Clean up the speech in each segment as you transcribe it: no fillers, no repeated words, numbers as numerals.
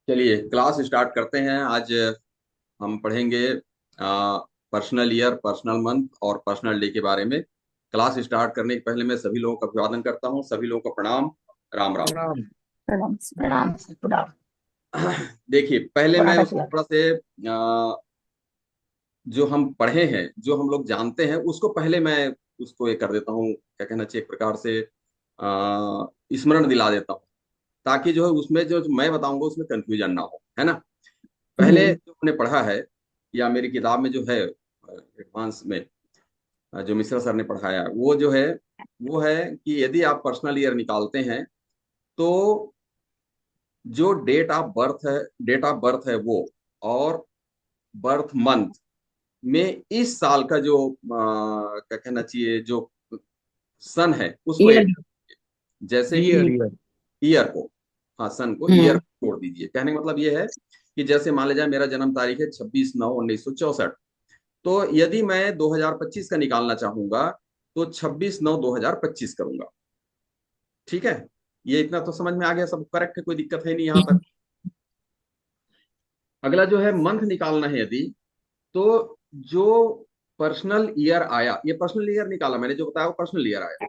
चलिए class start करते हैं। आज हम पढ़ेंगे पर्सनल ईयर, पर्सनल मंथ और पर्सनल डे के बारे में। क्लास स्टार्ट करने के पहले मैं सभी लोगों का अभिवादन करता हूं। सभी लोगों को प्रणाम। राम राम। प्रणाम। प्रणाम प्रणाम प्रणाम। देखिए, पहले बड़ा मैं का उसको चला। थोड़ा से जो हम पढ़े हैं, जो हम लोग जानते हैं, उसको पहले मैं उसको ये कर देता हूँ, क्या कहना चाहिए, एक प्रकार से स्मरण दिला देता हूँ, ताकि जो है उसमें जो मैं बताऊंगा उसमें कंफ्यूजन ना हो, है ना। पहले हम्म। जो हमने पढ़ा है, या मेरी किताब में जो है एडवांस में जो मिश्रा सर ने पढ़ाया, वो जो है वो है कि यदि आप पर्सनल ईयर निकालते हैं तो जो डेट ऑफ बर्थ है वो, और बर्थ मंथ में इस साल का जो क्या कहना चाहिए, जो सन है उसको ईयर। ऐड, जैसे कि ईयर ईयर। ईयर को, हाँ सन को ईयर हम्म। को जोड़ दीजिए। कहने का मतलब ये है कि जैसे मान लिया जाए मेरा जन्म तारीख है 26/9/1964, तो यदि मैं 2025 का निकालना चाहूंगा तो 26/9/2025 करूंगा। ठीक है, ये इतना तो समझ में आ गया, सब करेक्ट है, कोई दिक्कत है नहीं यहां तक। हम्म। अगला जो है मंथ निकालना है यदि, तो जो पर्सनल ईयर आया, ये पर्सनल ईयर निकाला मैंने, जो बताया वो पर्सनल ईयर आया।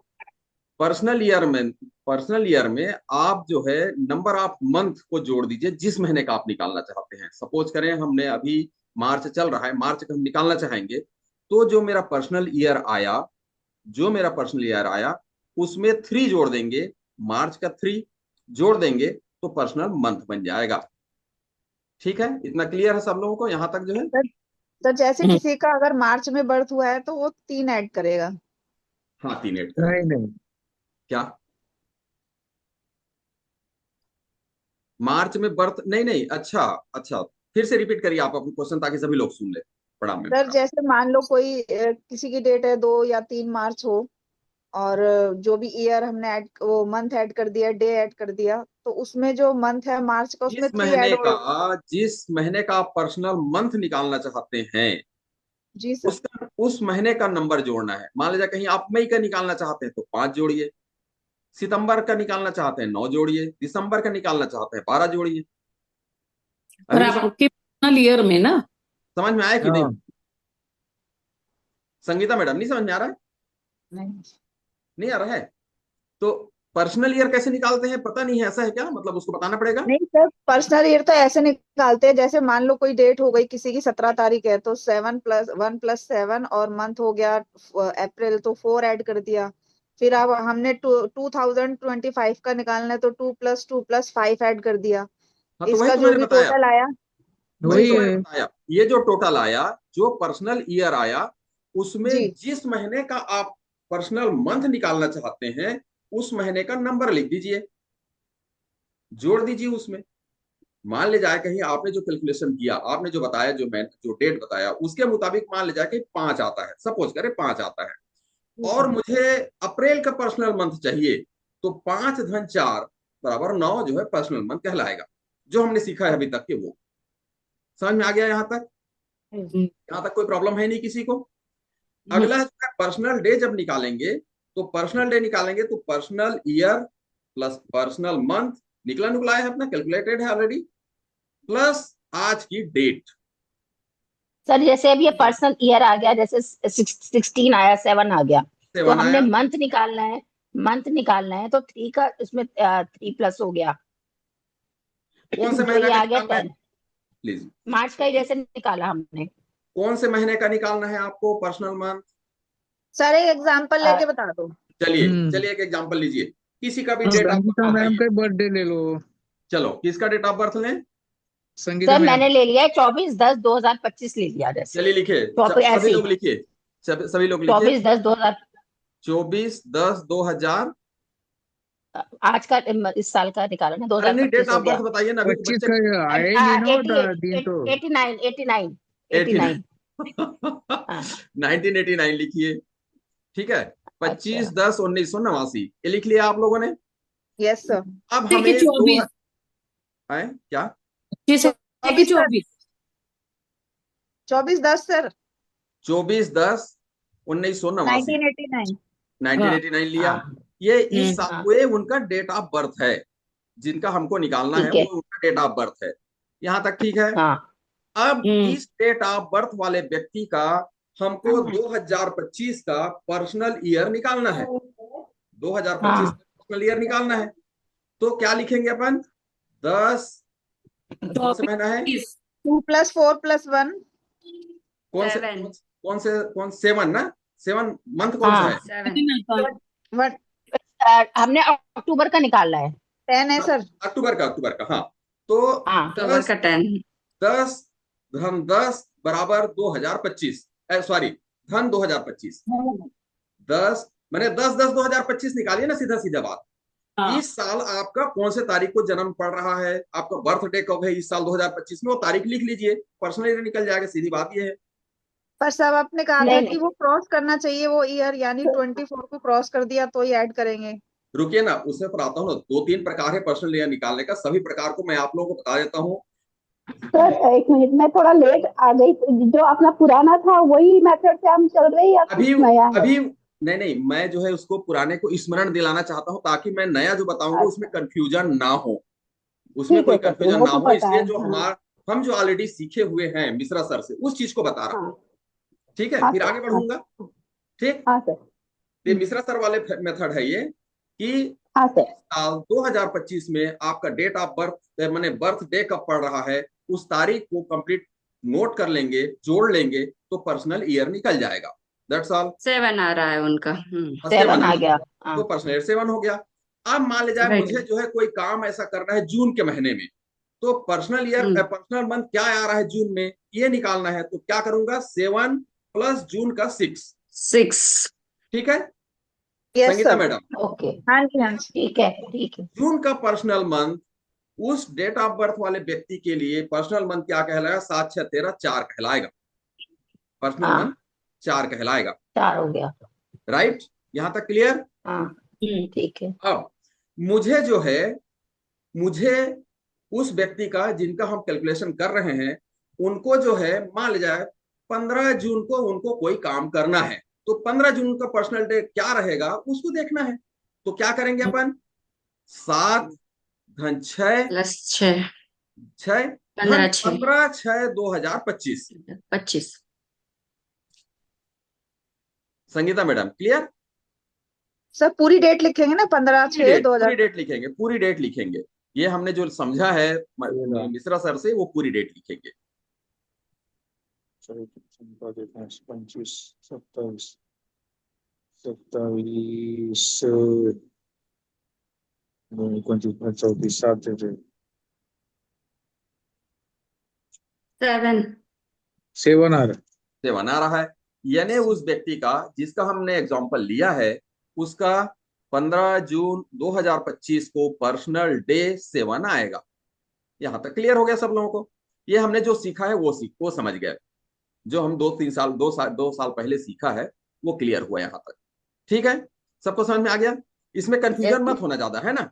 पर्सनल ईयर में पर्सनल ईयर में आप जो है नंबर ऑफ मंथ को जोड़ दीजिए जिस महीने का आप निकालना चाहते हैं। सपोज करें हमने अभी मार्च चल रहा है, मार्च का हम निकालना चाहेंगे, तो जो मेरा पर्सनल ईयर आया उसमें 3 जोड़ देंगे, मार्च का 3 जोड़ देंगे तो पर्सनल मंथ बन जाएगा। ठीक है, इतना क्लियर है सब लोगों को यहाँ तक जो है। सर सर, जैसे हम्म। किसी का अगर मार्च में बर्थ हुआ है तो वो 3 ऐड करेगा। हाँ, 3 ऐड करेगा। नहीं नहीं। क्या मार्च में बर्थ, नहीं नहीं, अच्छा अच्छा, फिर से रिपीट करिए आप अपना क्वेश्चन, ताकि सभी लोग सुन ले। प्रणाम में सर प्रणाम। जैसे मान लो कोई किसी की डेट है 2 या 3 मार्च हो, और जो भी ईयर हमने ऐड, वो मंथ ऐड कर दिया, डे ऐड कर दिया, तो उसमें जो मंथ है मार्च का उसमें 3 ऐड हो। जिस महीने का आप पर्सनल मंथ निकालना चाहते हैं, जी सर। उस महीने का नंबर जोड़ना है। मान लीजिए कहीं आप मई का निकालना चाहते हैं तो 5 जोड़िए, सितंबर का निकालना चाहते हैं 9 जोड़िए, दिसंबर का निकालना चाहते हैं 12 जोड़िए। पर अभी भी आपके पर्सनल ईयर में ना। समझ में आया कि नहीं? हाँ। संगीता मैडम, नहीं समझ में आ रहा है? नहीं नहीं आ रहा है? तो पर्सनल ईयर कैसे निकालते हैं पता नहीं है, ऐसा है क्या? मतलब उसको बताना पड़ेगा। नहीं सर, पर्सनल ईयर तो ऐसे निकालते हैं, जैसे मान लो कोई डेट हो गई किसी की 17 तारीख है तो 7+1+7, और मंथ हो गया अप्रैल, तो 4 ऐड कर दिया। फिर अब हमने 2025 का निकालना है तो 2+2+5 ऐड कर दिया। हाँ, तो वही इसका तो जो मैंने भी बताया, टोटल आया। वही जी वही तो मैंने है। बताया। ये जो टोटल आया, जो पर्सनल ईयर आया, उसमें जी। जिस महीने का आप पर्सनल मंथ निकालना चाहते हैं उस महीने का नंबर लिख दीजिए, जोड़ दीजिए उसमें। मान ले जाए कहीं आपने जो कैलकुलेशन किया, आपने जो बताया, जो डेट बताया, उसके मुताबिक मान ले जाए कि 5 आता है, सपोज करें 5 आता है, जी और सर। मुझे अप्रैल का पर्सनल मंथ चाहिए, तो 5 × 4 = 9 जो है पर्सनल मंथ कहलाएगा। जो हमने सीखा है अभी तक के वो समझ में आ गया यहाँ तक? हम्म। यहाँ तक कोई प्रॉब्लम है नहीं किसी को? हम्म। अगला है पर्सनल डे। जब निकालेंगे तो पर्सनल डे निकालेंगे तो personal year plus personal month, निकला निकला है अपना, कैलकुलेटेड है ऑलरेडी, प्लस आज की डेट। सर जैसे अब ये पर्सनल ईयर आ गया, जैसे 16 आया, 7 आ गया, तो 7 हमने आया। मंथ निकालना है। मंथ निकालना है तो 3 का उसमें 3+ हो गया। कौन से तो महीने ये का आ गया निकालना है 10। प्लीज? मार्च का ही जैसे निकाला हमने। कौन से महीने का निकालना है आपको पर्सनल मंथ? सर एक एग्जांपल अ, लेके बता दो। चलिए हम्म। चलिए, एक एग्जांपल लीजिए। किसी का भी date of Sangeeta birth ma'am बताइए। का बर्थडे ले लो। चलो, किसका डेट ऑफ बर्थ लें? Sangeeta sir ma'am. मैंने ले लिया है 24/10/2025 ले लिया जैसे। चलिए लिखिए, सभी ऐसे ही। लोग लिखिए, सभी लोग लिखिए। 24/10/2000। 24/10/2000। आज का इस साल का निकाला ना, दो अरे हजार नहीं, डेट पच्चीस हो ऑफ गया। बर्थ बताइए ना, अभी तो 25 बच्चे। का आया ही नहीं ना, 88, दिन तो। 89, 89, 18 89। हाँ। 1989 लिखिए। ठीक है, अच्छा। 25/10/1989, ये लिख लिया आप लोगों ने। Yes sir. अब है कि हमें दो 24। है क्या? 25 है कि 24 सर। 24। 24/10 सर। 24/10/1989, 1989। 1989 लिया। हाँ। ये इस साल हाँ। को, ये उनका डेट ऑफ बर्थ है। जिनका हमको निकालना है ठीक है। वो उनका डेट ऑफ बर्थ है। यहाँ तक ठीक है। हाँ। अब हम्म। इस डेट ऑफ बर्थ वाले व्यक्ति का हमको 2025 का पर्सनल ईयर निकालना है। 2025 हाँ। का पर्सनल ईयर निकालना है। तो क्या लिखेंगे अपन? 10 कौन से महीना है? 2+4+1 कौन से 7 कौन 7 ना? 7 मंथ कौन सा हाँ। है? 7 हमने अक्टूबर का निकालना है। 10 है सर। अक्टूबर का हाँ। तो हाँ। अक्टूबर 10 का 10 10 धन 10 बराबर 2025, सॉरी धन 2025। 10 मैंने 10 10 2025 निकालिए ना, सीधा सीधा बात। इस साल आपका कौन से तारीख को जन्म पड़ रहा है, आपका बर्थडे कब है इस साल 2025 में, वो तारीख लिख लीजिए, पर्सनल ईयर निकल जाएगा। सीधी बात ये है। पर सब आपने कहा था नहीं कि नहीं, वो क्रॉस करना चाहिए वो ईयर, यानी 24 को क्रॉस कर दिया तो ही ऐड करेंगे। रुकिए ना, उससे पर आता हूँ ना। 2 3 प्रकार है पर्सनल ईयर निकालने का, सभी प्रकार को मैं आप लोगों को बता देता हूँ। सर एक मिनट, मैं थोड़ा लेट आ गई। जो अपना पुराना था वही मेथड से हम चल रहे हैं या अभी कुछ नया है? अभी नहीं नहीं, मैं जो है उसको पुराने को स्मरण दिलाना चाहता हूँ, ताकि मैं नया जो बताऊंगा उसमें अच्छा, कंफ्यूजन ना हो, उसमें ठीक है कोई सर, फिर कंफ्यूजन वो ना तो हो। पता इसलिए है। जो हाँ। हम जो ऑलरेडी सीखे हुए हैं मिश्रा सर से, उस चीज को बता रहा हूँ। हाँ। ठीक है, हाँ फिर सर। आगे हाँ। बढ़ूंगा। ठीक। हाँ सर। ये मिश्रा सर वाले मेथड है ये, कि हाँ इस सर। साल 2025 में आपका डेट ऑफ बर्थ मैंने बर्थ डे कब पड़ रहा है, उस तारीख को कंप्लीट नोट कर लेंगे, जोड़ लेंगे, तो पर्सनल ईयर निकल जाएगा। That's all. 7 आ रहा है उनका। 7 7 है आ ना, गया। हाँ। तो पर्सनल ईयर 7 हो गया। अब मान लीजिए राइट। मुझे जो है कोई काम ऐसा करना है जून के महीने में, तो पर्सनल ईयर पर्सनल मंथ क्या आ रहा है जून में, ये निकालना है। तो क्या करूंगा? 7 प्लस जून का 6। 6 ठीक है yes Sangeeta sir. Madam? Okay, हाँ जी हाँ जी। ठीक है। ठीक है। जून का पर्सनल मंथ उस डेट ऑफ बर्थ वाले व्यक्ति के लिए पर्सनल मंथ क्या कहलाएगा? 7 6 13 4 कहलाएगा। पर्सनल मंथ हाँ, 4 कहलाएगा। 4 हो गया। राइट, यहां तक क्लियर? हाँ। ठीक है। अब मुझे जो है, मुझे उस व्यक्ति का जिनका हम कैलकुलेशन कर रहे हैं, उनको जो है मान लिया जाए 15 जून को उनको कोई काम करना है, तो 15 जून का पर्सनल डे क्या रहेगा उसको देखना है। तो क्या करेंगे अपन? 7 धन 6 +6 6 धन 15 6 15 6 2025। 25 संगीता मैडम क्लियर? सर पूरी डेट लिखेंगे ना, 15/6/2000। पूरी डेट लिखेंगे, पूरी डेट लिखेंगे। ये हमने जो समझा है मिश्रा सर से, वो पूरी डेट लिखेंगे। 25 27 27 29 30 7 7 7 आ रहा। से बना रहा है, यानी उस व्यक्ति का जिसका हमने एग्जांपल लिया है, उसका 15 जून 2025 को पर्सनल डे 7 आएगा। यहां तक क्लियर हो गया सब लोगों को? ये हमने जो सीखा है वो समझ गए। जो हम 2 साल पहले सीखा है वो क्लियर हुआ यहाँ तक। ठीक है, सबको समझ में आ गया? इसमें कंफ्यूजन मत होना ज्यादा, है ना?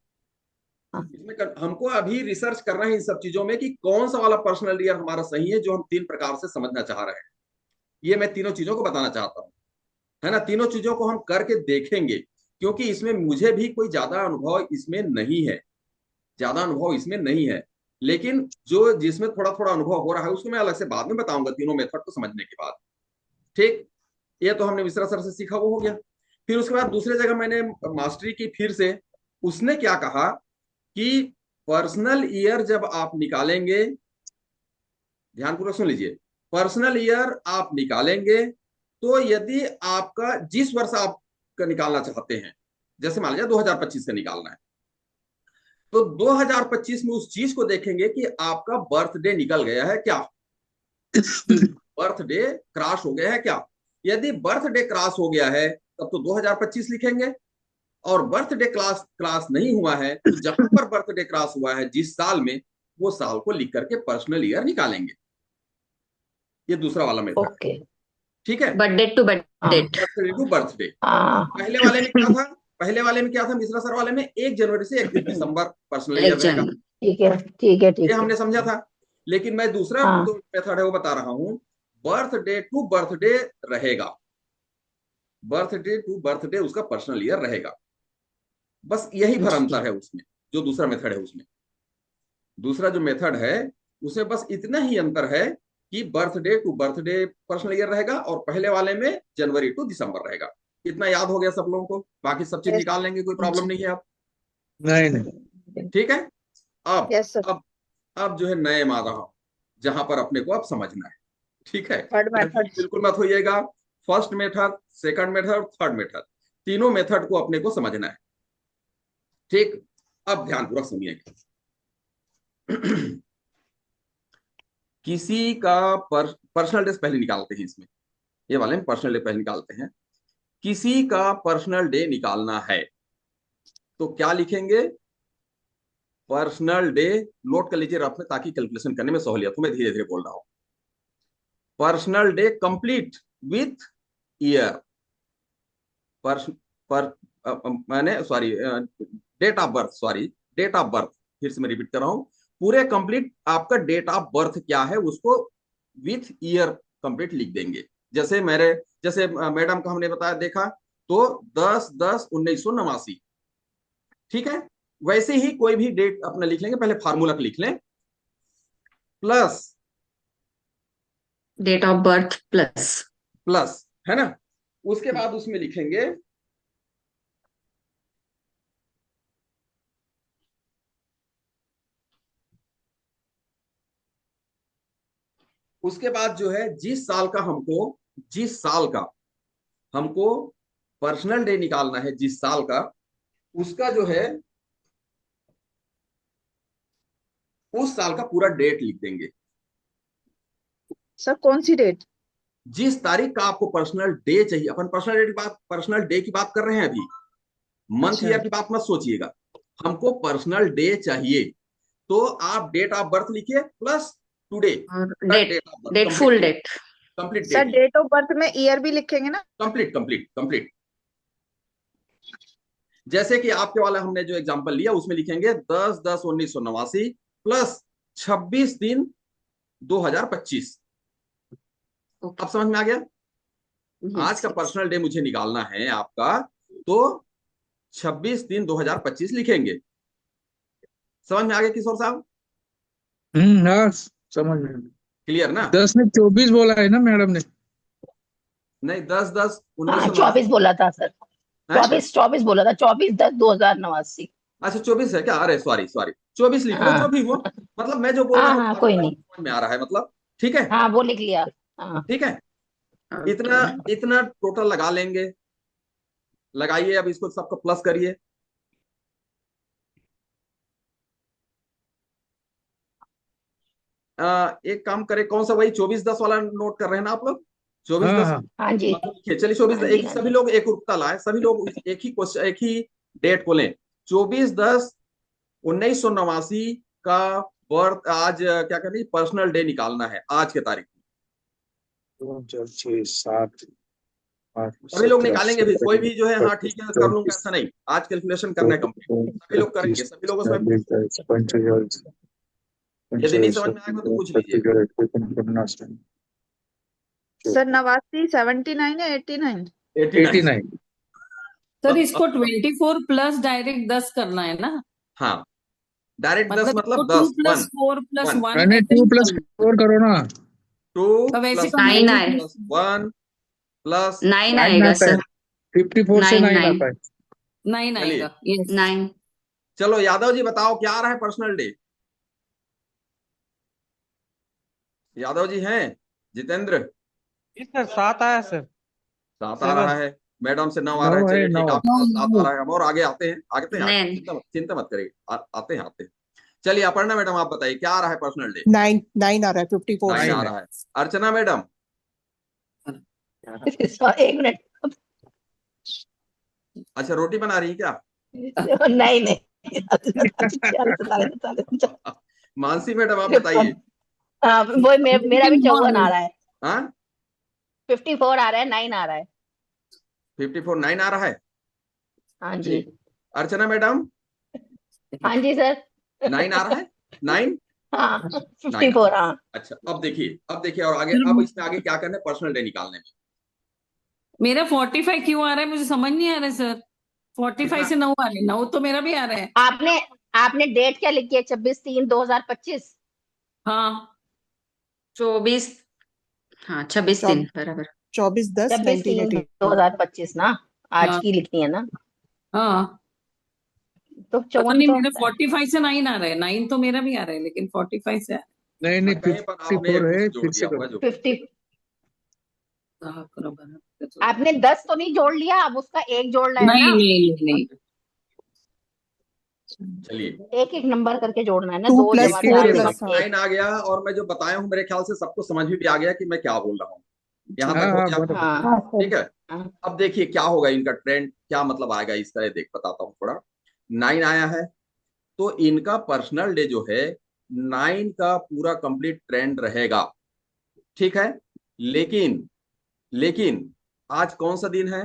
हाँ। इसमें हमको अभी रिसर्च करना है इन सब चीजों में कि कौन सा वाला पर्सनल ईयर हमारा सही है, जो हम 3 प्रकार से समझना चाह रहे हैं। ये मैं तीनों चीजों को बताना चाहता हूँ, है ना? तीनों चीजों को हम करके देखेंगे, क्योंकि इसमें मुझे भी कोई ज्यादा अनुभव इसमें नहीं है, ज्यादा अनुभव इसमें नहीं है। लेकिन जो जिसमें थोड़ा थोड़ा अनुभव हो रहा है उसको मैं अलग से बाद में बताऊंगा, तीनों मेथड को समझने के बाद। ठीक, ये तो हमने मिश्रा सर से सीखा, वो हो गया। फिर उसके बाद दूसरे जगह मैंने मास्टरी की फिर से। उसने क्या कहा कि पर्सनल ईयर जब आप निकालेंगे, ध्यानपूर्वक सुन लीजिए, पर्सनल ईयर आप निकालेंगे तो यदि आपका जिस वर्ष आप का निकालना चाहते हैं, जैसे मान लीजिए 2025 का निकालना है, तो 2025 में उस चीज को देखेंगे कि आपका बर्थडे निकल गया है क्या, बर्थडे क्रॉस हो गया है क्या। यदि बर्थडे क्रॉस हो गया है तब तो 2025 लिखेंगे, और बर्थडे क्लास नहीं हुआ है तो जहां पर बर्थडे क्रॉस हुआ है जिस साल में, वो साल को लिख करके पर्सनल ईयर निकालेंगे। ये दूसरा वाला मेथड। ओके। ठीक है, birthday to birthday. Birthday to birthday. हाँ। पहले वाले में क्या था? पहले वाले में क्या था मिश्रा सर वाले में? 1 जनवरी से 31 दिसंबर पर्सनल ईयर 1 रहेगा। जनवरी। ठीक है। ठीक है। ये ठीक है। हमने समझा था। लेकिन मैं दूसरा हाँ। जो मेथड है वो बता रहा हूं, बर्थडे टू बर्थडे रहेगा। बर्थडे टू बर्थडे उसका पर्सनल ईयर रहेगा। बस यही भर अंतर है उसमें। जो दूसरा मेथड है उसमें। दूसरा जो मेथड है उसमें बस इतना ही अंतर है कि birthday to birthday personal year रहेगा और पहले वाले में जनवरी टू दिसंबर रहेगा। इतना याद हो गया सब लोगों को? बाकी सब चीज Yes. निकाल लेंगे, कोई प्रॉब्लम नहीं है। आप नहीं नहीं। ठीक है? अब यस सर। अब जो है नए माह रहा जहां पर अपने को अब समझना है। ठीक है? Third method. बिल्कुल मत होइएगा। First method, second method, third method, तीनों मेथड को अपने को समझना है। ठीक, अब ध्यानपूर्वक सुनिएगा। किसी का पर्सनल डे पहले निकालते हैं, इसमें ये वाले में पर्सनल डे पहले निकालते हैं। किसी का पर्सनल डे निकालना है तो क्या लिखेंगे? पर्सनल डे, नोट कर लीजिए रफ में ताकि कैलकुलेशन करने में सहूलियत हो। मैं धीरे धीरे बोल रहा हूं। Personal day complete with year, मैंने sorry date of birth, sorry date of birth, फिर से मैं रिपीट कर रहा हूं। पूरे कंप्लीट आपका डेट ऑफ बर्थ क्या है उसको विथ ईयर कंप्लीट लिख देंगे। जैसे मैडम का हमने बताया, देखा तो 10/10/1989। ठीक है? वैसे ही कोई भी डेट अपना लिख लेंगे, पहले फार्मूला लिख लें, plus date of birth plus, है ना। उसके बाद उसमें लिखेंगे उसके बाद जो है जिस साल का हमको पर्सनल डे निकालना है, जिस साल का, उसका जो है उस साल का पूरा डेट लिख देंगे। सर कौन सी डेट? जिस तारीख का आपको पर्सनल डे चाहिए, अपन पर्सनल डे की बात कर रहे हैं अभी, मंथ अच्छा। ईयर की बात मत सोचिएगा। हमको पर्सनल डे चाहिए तो आप डेट ऑफ बर्थ लिखिए प्लस टुडे, और date full date. Complete sir date, date of birth में ईयर भी लिखेंगे ना? कंप्लीट। जैसे कि आपके वाला हमने जो एग्जांपल लिया उसमें लिखेंगे 10/10/1989 प्लस 26/3/2025। अब समझ में आ गया? आज का पर्सनल डे मुझे निकालना है आपका, तो 26/3/2025 लिखेंगे। समझ में आ गया किशोर साहब? हाँ समझ में। क्लियर ना? 10 ने 24 बोला है ना मैडम ने? नहीं, 10/10 हाँ 1989। 24 बोला था सर, है? 24 बोला था, 24/10/2089। अच्छा 24 है क्या? अरे सॉरी 24 लिख लो, हाँ जो भी हो। मतलब मैं जो बोल रहा हाँ हूँ हाँ, आपको कोई नहीं। समझ में आ रहा है, मतलब ठीक है? हाँ वो लिख लिया। हाँ ठीक है, इतना टोटल लगा लेंगे। लगाइए, अब इसको सबको प्लस करिए। एक काम करें, कौन सा, वही 24/10 वाला नोट कर रहे हैं ना आप लोग? 24/10 हाँ हाँ जी चलिए 24, हाँ जी एक हाँ सभी जी। लोग एक रूपता लाए, सभी लोग एक ही क्वेश्चन, एक ही डेट को लें। 24/10/1989 का बर्थ, आज क्या करनी, पर्सनल डे निकालना है आज के तारीख में। 2 4 6 7 8 सभी लोग 17 निकालेंगे भी, कोई भी जो है हाँ ठीक है कर लूंगा, ऐसा नहीं। आज कैलकुलेशन करना है कंप्लीट, सभी लोग करेंगे, सभी लोग उसमें। 45 यदि नहीं समझ में आएगा तो पूछ लीजिए। सर 89 79 या 89? 89। सर इसको 24 प्लस डायरेक्ट 10 करना है ना? हाँ, डायरेक्ट 10 मतलब मतलब 2 10 प्लस 4 प्लस 1 मैंने 2 प्लस 4 करो ना। 2 तो वैसे प्लस 9 आए। 1 प्लस 9 9 आएगा आता है। सर। 54 से 9 9 आता है। 9 चलिए। आएगा। यस 9 चलो यादव जी बताओ क्या आ रहा है पर्सनल डे? यादव जी हैं? जितेंद्र? सर 7 आया सर। 7 आ रहा है, मैडम से 9 आ 9 रहा है। है, चलिए ठीक 9 है, आपके पास 7 आ रहा है। हम और आगे आते हैं, नहीं। चिंता मत करिए, आते हैं। चलिए अपर्णा मैडम आप बताइए क्या आ रहा है पर्सनल डे? 9 आ रहा है, 54 9 आ 9 रहा है। अर्चना मैडम? एक मिनट। अच्छा रोटी बना रही है क्या? नहीं नहीं मानसी मैडम आप बताइए। हाँ वो मेरा भी 54 आ रहा है। हाँ 54 आ रहा है, 9 आ रहा है। 54 9 आ रहा है। हाँ जी ठीक। अर्चना मैडम? हाँ जी सर। 9 आ रहा है, 9। हाँ 54 हाँ। अच्छा अब देखिए और आगे, अब इसमें आगे क्या करना है पर्सनल डे निकालने में? मेरा 45 क्यों आ रहा है मुझे समझ नहीं आ रहा है सर। 45 से 9 आ रहे हैं, 9 तो मेरा भी आ रहा है। आपने डेट क्या लिखी है? 26/3/2025। हाँ 24, हाँ 26 दिन बराबर। 24/10/1918 26/3/2025 ना, आज हाँ की लिखनी है ना, हाँ। तो पता 54 नहीं तो मेरे होता है। 45 से 9 आ रहे हैं, 9 तो मेरा भी आ रहा है लेकिन 45 से नहीं नहीं, कहीं पर आपने 54 है, कुछ जोड़ फिर से दिया होगा करो। जो 50। नहीं आपने 10 तो नहीं जोड़ लिया, अब उसका एक जोड़ना है नहीं ना, नहीं नहीं। चलिए एक एक नंबर करके जोड़ना है ना, 2 2 plus जमा एक एक 4 चार के जमा plus बाद। 6। 9 आ गया, और मैं जो बताया हूँ मेरे ख्याल से सबको समझ में भी आ गया कि मैं क्या बोल रहा हूँ। यहाँ हाँ तक हो हाँ, गया? बराबर। हाँ हाँ सर। ठीक है। हाँ। अब देखिए क्या होगा, इनका ट्रेंड क्या मतलब आएगा इसका, ये देख बताता हूँ थोड़ा। 9 आया है तो इनका पर्सनल डे जो है 9 का पूरा कंप्लीट ट्रेंड रहेगा। ठीक है। लेकिन लेकिन आज कौन सा दिन है?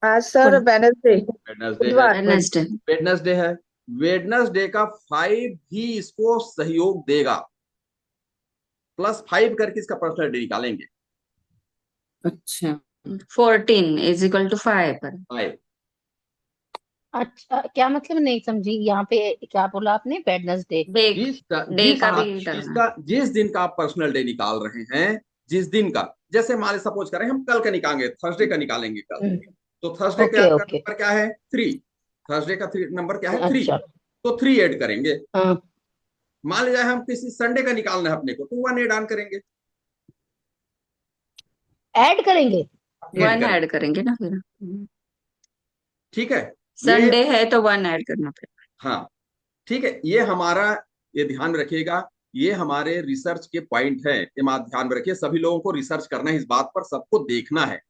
आज सर वेडनेसडे, वेडनेसडे है। बुधवार। वेडनेसडे। वेडनेसडे है। वेडनेसडे का 5 भी इसको सहयोग देगा, +5 करके इसका पर्सनल डे निकालेंगे। अच्छा 14 इज इक्वल टू 5 पर। 5। अच्छा, क्या मतलब? नहीं समझी, यहाँ पे क्या बोला आपने? वेडनेसडे। डे, जिस डे जिस का भी डालना। जिसका जिस दिन का आप पर्सनल डे निकाल रहे हैं, जिस दिन का, जैसे मान सपोज करें हम कल का निकालेंगे, थर्सडे का निकालेंगे कल, तो थर्सडे का ओके ओके। नंबर क्या है? 3। थर्सडे का नंबर क्या है? 3। अच्छा। तो 3 ऐड करेंगे। हाँ। मान लीजिए हम किसी संडे का निकालना है अपने को, तो 1 ऐड ऑन करेंगे। ऐड करेंगे। ऐड 1 करेंगे। ऐड करेंगे ना फिर। ठीक है। ये, संडे है तो 1 ऐड करना पड़ेगा। हाँ ठीक है, ये हमारा, ये ध्यान में रखिएगा, ये हमारे रिसर्च के पॉइंट है, ये बात ध्यान में रखिए। सभी लोगों को रिसर्च करना है इस बात पर, सबको देखना है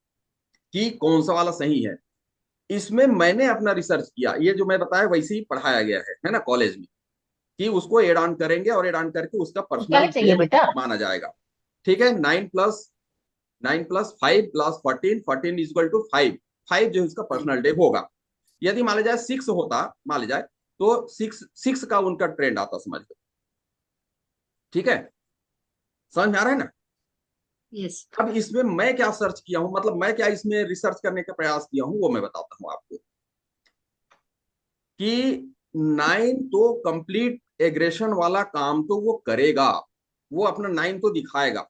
कि कौन सा वाला सही है। इसमें मैंने अपना रिसर्च किया, ये जो मैं बताया वैसे ही पढ़ाया गया है ना कॉलेज में, कि उसको एड ऑन करेंगे और एड ऑन करके उसका क्या पर्सनल चाहिए डे बेटा? माना जाएगा। ठीक है। 9 + 5 + 14 14 जो इसका पर्सनल डे होगा। यदि मान लिया जाए 6 होता, मान लिया जाए, तो 6 का उनका ट्रेंड आता, समझ लो। ठीक है, समझ में आ रहा है ना? यस। अब इसमें मैं क्या सर्च किया हूं, मतलब मैं क्या इसमें रिसर्च करने का प्रयास किया हूं, वो मैं बताता हूं आपको। कि 9 तो कंप्लीट एग्रेशन वाला काम तो वो करेगा, वो अपना 9 तो दिखाएगा।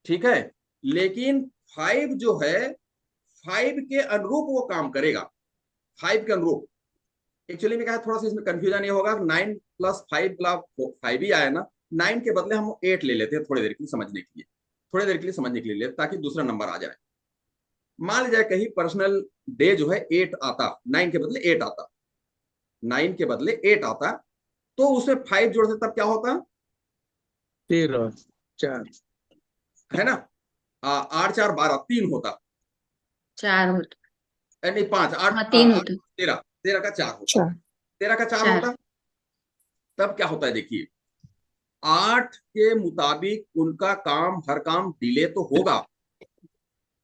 ठीक है। लेकिन 5 जो है, 5 के अनुरूप वो काम करेगा, 5 के अनुरूप। एक्चुअली में क्या है, थोड़ा सा इसमें कंफ्यूजन ये होगा, 9 + 5 ही आया ना, 9 के बदले हम 8 ले लेते हैं थोड़ी देर के लिए समझने के लिए, थोड़ी देर के लिए समझने के लिए, ताकि दूसरा नंबर आ जाए। मान लीजिए कहीं पर्सनल डे जो है 8 आता, 9 के बदले 8 आता, 9 के बदले 8 आता, तो उसमें 5 जोड़ते तब क्या होता 13 4। है ना? 8 4 12 3 होता, 4 होता। नहीं 5 8 हाँ 3 होता। 13, 13 का 4 होता, अच्छा 13 का 4 4। होता। तब क्या होता है देखिए, 8 के मुताबिक उनका काम, हर काम डिले तो होगा,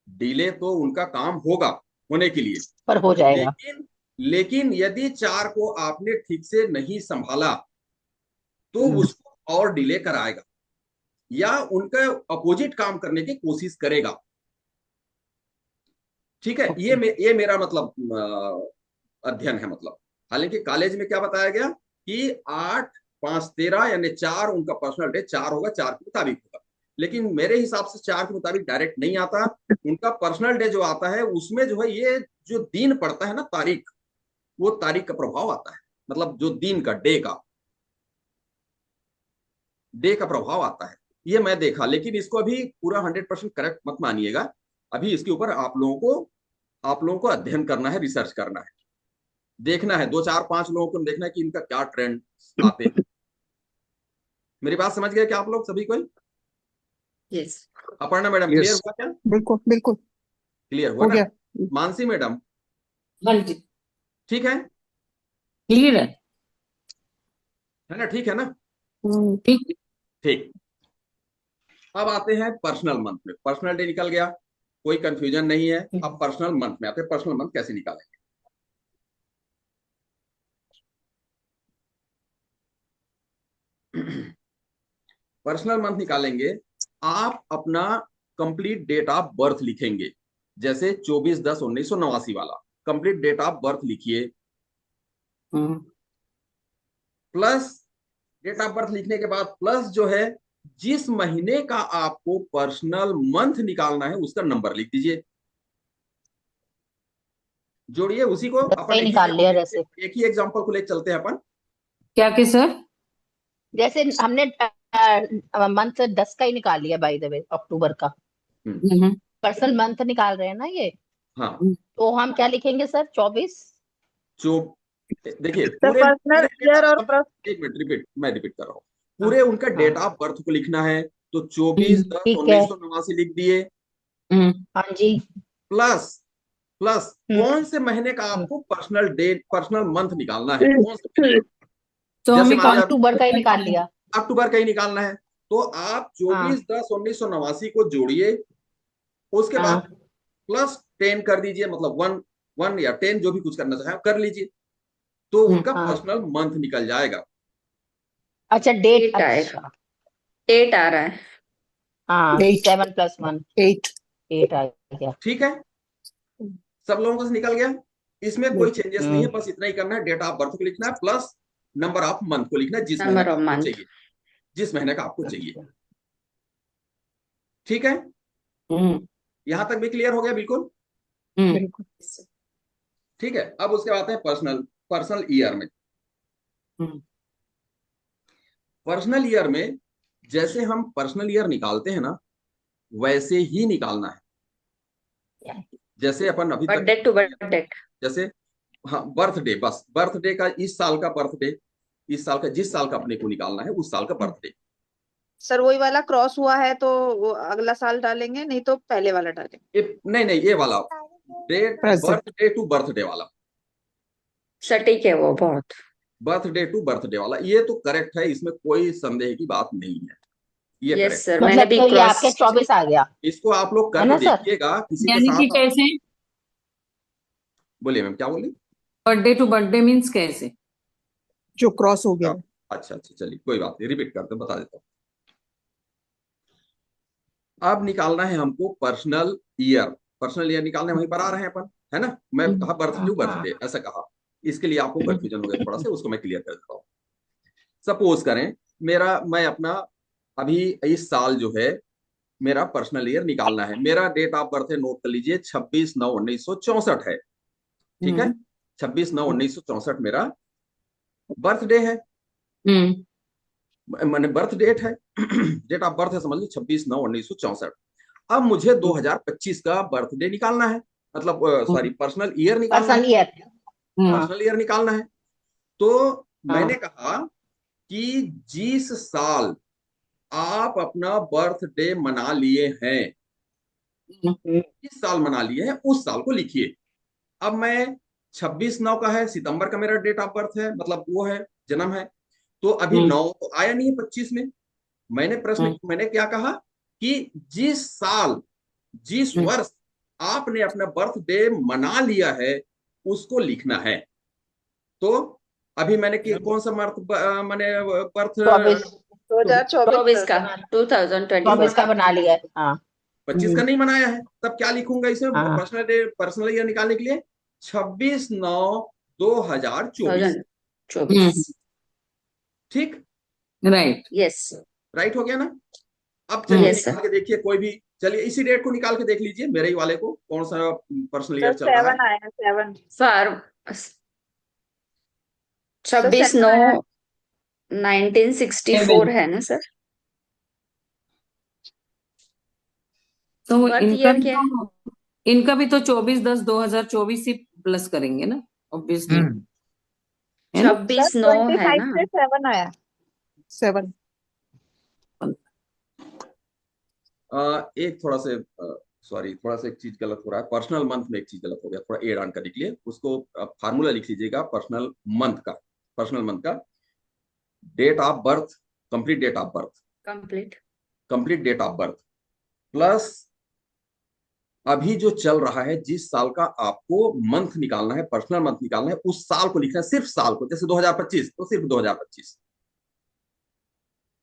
डिले तो उनका काम होगा होने के लिए। पर हो जाएगा। लेकिन लेकिन यदि 4 को आपने ठीक से नहीं संभाला तो उसको और डिले कराएगा, या उनका अपोजिट काम करने की कोशिश करेगा। ठीक है। ये मेरा मतलब अध्ययन है, मतलब। हालांकि कॉलेज में क्या बताया गया कि 8 5 13 यानी 4 उनका पर्सनल डे 4 होगा, 4 के मुताबिक होगा। लेकिन मेरे हिसाब से 4 के मुताबिक डायरेक्ट नहीं आता, उनका पर्सनल डे जो आता है उसमें जो है, ये जो दिन पड़ता है ना, तारीख, वो तारीख का प्रभाव आता है, मतलब जो दिन का, डे का प्रभाव आता है। ये मैं देखा, लेकिन इसको अभी पूरा 100% करेक्ट मत मानिएगा। अभी इसके ऊपर आप लोगों को अध्ययन करना है, रिसर्च करना है, देखना है, 2 4 5 लोगों को देखना है कि इनका क्या ट्रेंड आते हैं। मेरी बात समझ गए क्या आप लोग सभी कोई? Yes. Aparna madam clear yes. हुआ क्या? बिल्कुल बिल्कुल क्लियर हुआ हो ना? गया। मानसी मैडम हाँ जी ठीक क्लियर है। है ना? ठीक है ना? ठीक। ठीक। अब आते हैं पर्सनल मंथ में। पर्सनल डे निकल गया, कोई कंफ्यूजन नहीं है। अब पर्सनल मंथ में आते हैं, पर्सनल मंथ कैसे निकालेंगे। पर्सनल मंथ निकालेंगे, आप अपना कंप्लीट डेट ऑफ बर्थ लिखेंगे। जैसे 24/10/1989 वाला कंप्लीट डेट ऑफ बर्थ लिखिए। हम्म प्लस डेट ऑफ बर्थ लिखने के बाद प्लस जो है जिस महीने का आपको पर्सनल मंथ निकालना है उसका नंबर लिख दीजिए, जोड़िए उसी को। 10 का अपन ही निकाल लिया जैसे। एक ही एग्जांपल को ले चलते हैं अपन। क्या के सर? जैसे हमने मंथ 10 का ही निकाल लिया बाय द वे, अक्टूबर का हम्म पर्सनल मंथ निकाल रहे हैं ना ये, हाँ तो हम क्या लिखेंगे सर? 24। जो देखिए सर पूरे पर्सनल ईयर और एक मिनट मैं रिपीट कर रहा हूँ। पूरे उनका डेट ऑफ बर्थ को लिखना है, तो 24/10 ठीक है। 1989 लिख दिए। हाँ जी। प्लस प्लस कौन से महीने का आपको पर्सनल मंथ निकालना है, कौन से महीने का? तो जैसे हमें मान लीजिए अक्टूबर का ही निकाल लिया। अक्टूबर का ही निकालना है, तो आप 24/10 1989 को जोड़िए, उसके हाँ। बाद प्लस 10 कर दीजिए, मतलब 1 या 10 जो भी कुछ करना चाहे कर लीजिए, तो उनका हाँ। पर्सनल मंथ निकल जाएगा। अच्छा डेट, आएगा, अच्छा 8 आ रहा है। हाँ 8 7 + 1 8 8 आ गया। ठीक है, सब लोगों को निकल गया, इसमें कोई चेंजेस नहीं है, बस इतना ही करना है, डेट ऑफ बर्थ को लिखना है प्लस नंबर ऑफ मंथ को लिखना है, जिस महीने नंबर का ऑफ आपको मंथ। चाहिए, जिस महीने का आपको चाहिए। ठीक है, यहां तक भी क्लियर हो गया बिल्कुल? बिल्कुल। ठीक है, अब उसके बाद आते हैं पर्सनल ईयर में। पर्सनल ईयर में जैसे हम पर्सनल ईयर निकालते हैं ना, वैसे ही निकालना है जैसे अपन अभी तक बर्थडे टू बर्थडे। जैसे, हाँ बर्थडे, बस बर्थडे का इस साल का बर्थडे, इस साल का जिस साल का अपने को निकालना है उस साल का बर्थडे। सर वही वाला क्रॉस हुआ है तो वो अगला साल डालेंगे, नहीं तो पहले वाला डालेंगे। नहीं ये वाला date, Present. Birthday to birthday वाला, सटीक है वो बहुत। बर्थडे टू बर्थडे वाला, ये तो करेक्ट है, इसमें कोई संदेह की बात नहीं है, ये यस करेक्ट। सर, मैंने मतलब भी तो ये क्रॉस। आपके 24 आ गया इसको आप लोग है करके ना सर? देखिएगा किसी के यानी कि साथ। कैसे? बोलिए मैम, क्या बोली? बर्थडे टू बर्थडे मीन्स कैसे? जो क्रॉस हो गया है। अच्छा चलिए कोई बात नहीं, रिपीट करते बता देता हूँ। अब निकालना है हमको पर्सनल ईयर। पर्सनल ईयर निकालने वहीं पर आ रहे हैं अपन, है ना? मैं कहा बर्थ टू बर्थडे ऐसा कहा, इसके लिए आपको कंफ्यूजन हो गया थोड़ा सा, उसको मैं क्लियर कर देता हूँ। सपोज करें मैं अपना अभी इस साल जो है मेरा पर्सनल ईयर निकालना है, मेरा डेट ऑफ बर्थ है, नोट कर लीजिए, 26/9/1964 है। ठीक है, 26/9/1964 मेरा बर्थडे है, मैंने बर्थ डेट है, डेट ऑफ बर्थ है, समझ लो 26/9/1964। अब मुझे 2025 का बर्थडे निकालना है, मतलब सॉरी पर्सनल ईयर निकालना है, पर्सनल ईयर। पर्सनल ईयर निकालना है। तो मैंने कहा कि जिस साल आप अपना बर्थडे मना लिए हैं, जिस साल मना लिए हैं उस साल को लिखिए। अब मैं 26/9 का है, सितंबर का मेरा डेट ऑफ बर्थ है, मतलब वो है जन्म है, तो अभी 9 तो आया नहीं है 25 में। मैंने क्या कहा कि जिस साल जिस वर्ष आपने अपना बर्थडे मना लिया है उसको लिखना है। तो अभी मैंने कौन सा मैंने बर्थ 2024 का 2024 24 का बना लिया है। हाँ 25 का नहीं मनाया है, तब क्या लिखूंगा इसमें हाँ। पर्सनल ईयर निकालने के लिए? 26/9/2024। 2024। ठीक, राइट। यस राइट हो गया ना? अब चलिए Yes, sir. निकाल के देखिए कोई भी, चलिए इसी डेट को निकाल के देख लीजिए, मेरे ही वाले को कौन सा पर्सनल सर ईयर चल रहा है। 7 आया 7। सर सर 26/9 7 आया। 1964 है ना सर? तो Birth इनका year भी क्या है? तो 24/10/2024 ही प्लस करेंगे ना, ऑब्वियसली, है ना? 26/9 है 25 ना? से 7 आया। 7 एक थोड़ा से सॉरी, थोड़ा सा एक चीज गलत हो रहा है, पर्सनल मंथ में एक चीज गलत हो गया, थोड़ा एड ऑन करने के लिए उसको फार्मूला लिख लीजिएगा पर्सनल मंथ का। Date of birth, complete date of birth, complete date of birth plus अभी जो चल रहा है, जिस साल का आपको मंथ निकालना है, पर्सनल मंथ निकालना है, उस साल को लिखना है, सिर्फ साल को। जैसे 2025 तो सिर्फ 2025।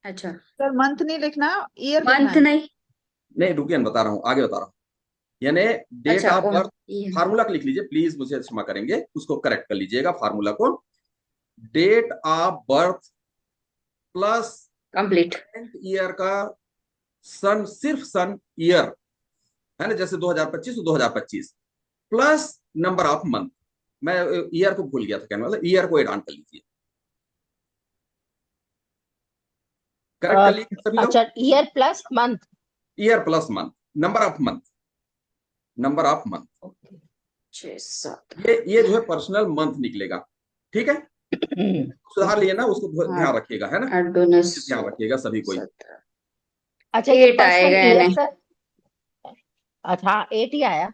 अच्छा, सर मंथ नहीं लिखना, ईयर मंथ लिखना है। नहीं रुकिए, बता रहा हूँ, आगे बता रहा हूँ। यानी डेट अच्छा ऑफ बर्थ ये फार्मूला लिख लीजिए प्लीज, मुझे क्षमा करेंगे, उसको करेक्ट कर लीजिएगा फार्मूला को। Date of birth plus complete. Year का सन, सिर्फ सन ईयर है ना, जैसे 2025 तो 2025 प्लस नंबर ऑफ मंथ। मैं ईयर को भूल गया था कहने, मतलब ईयर को ऐड ऑन कर लीजिए। करेक्ट कर लीजिए सभी लोग। अच्छा, year plus month. Year plus month, number of month, number of month, 6-7। ये जो है पर्सनल मंथ निकलेगा। ठीक है, सुधार लिए ना, उसको ध्यान रखिएगा, है ना, 8 दूनी ध्यान रखिएगा सभी कोई। 17। अच्छा, ये 8 आएगा पर्सनल ईयर यानी सर। अच्छा, 8 ही आया।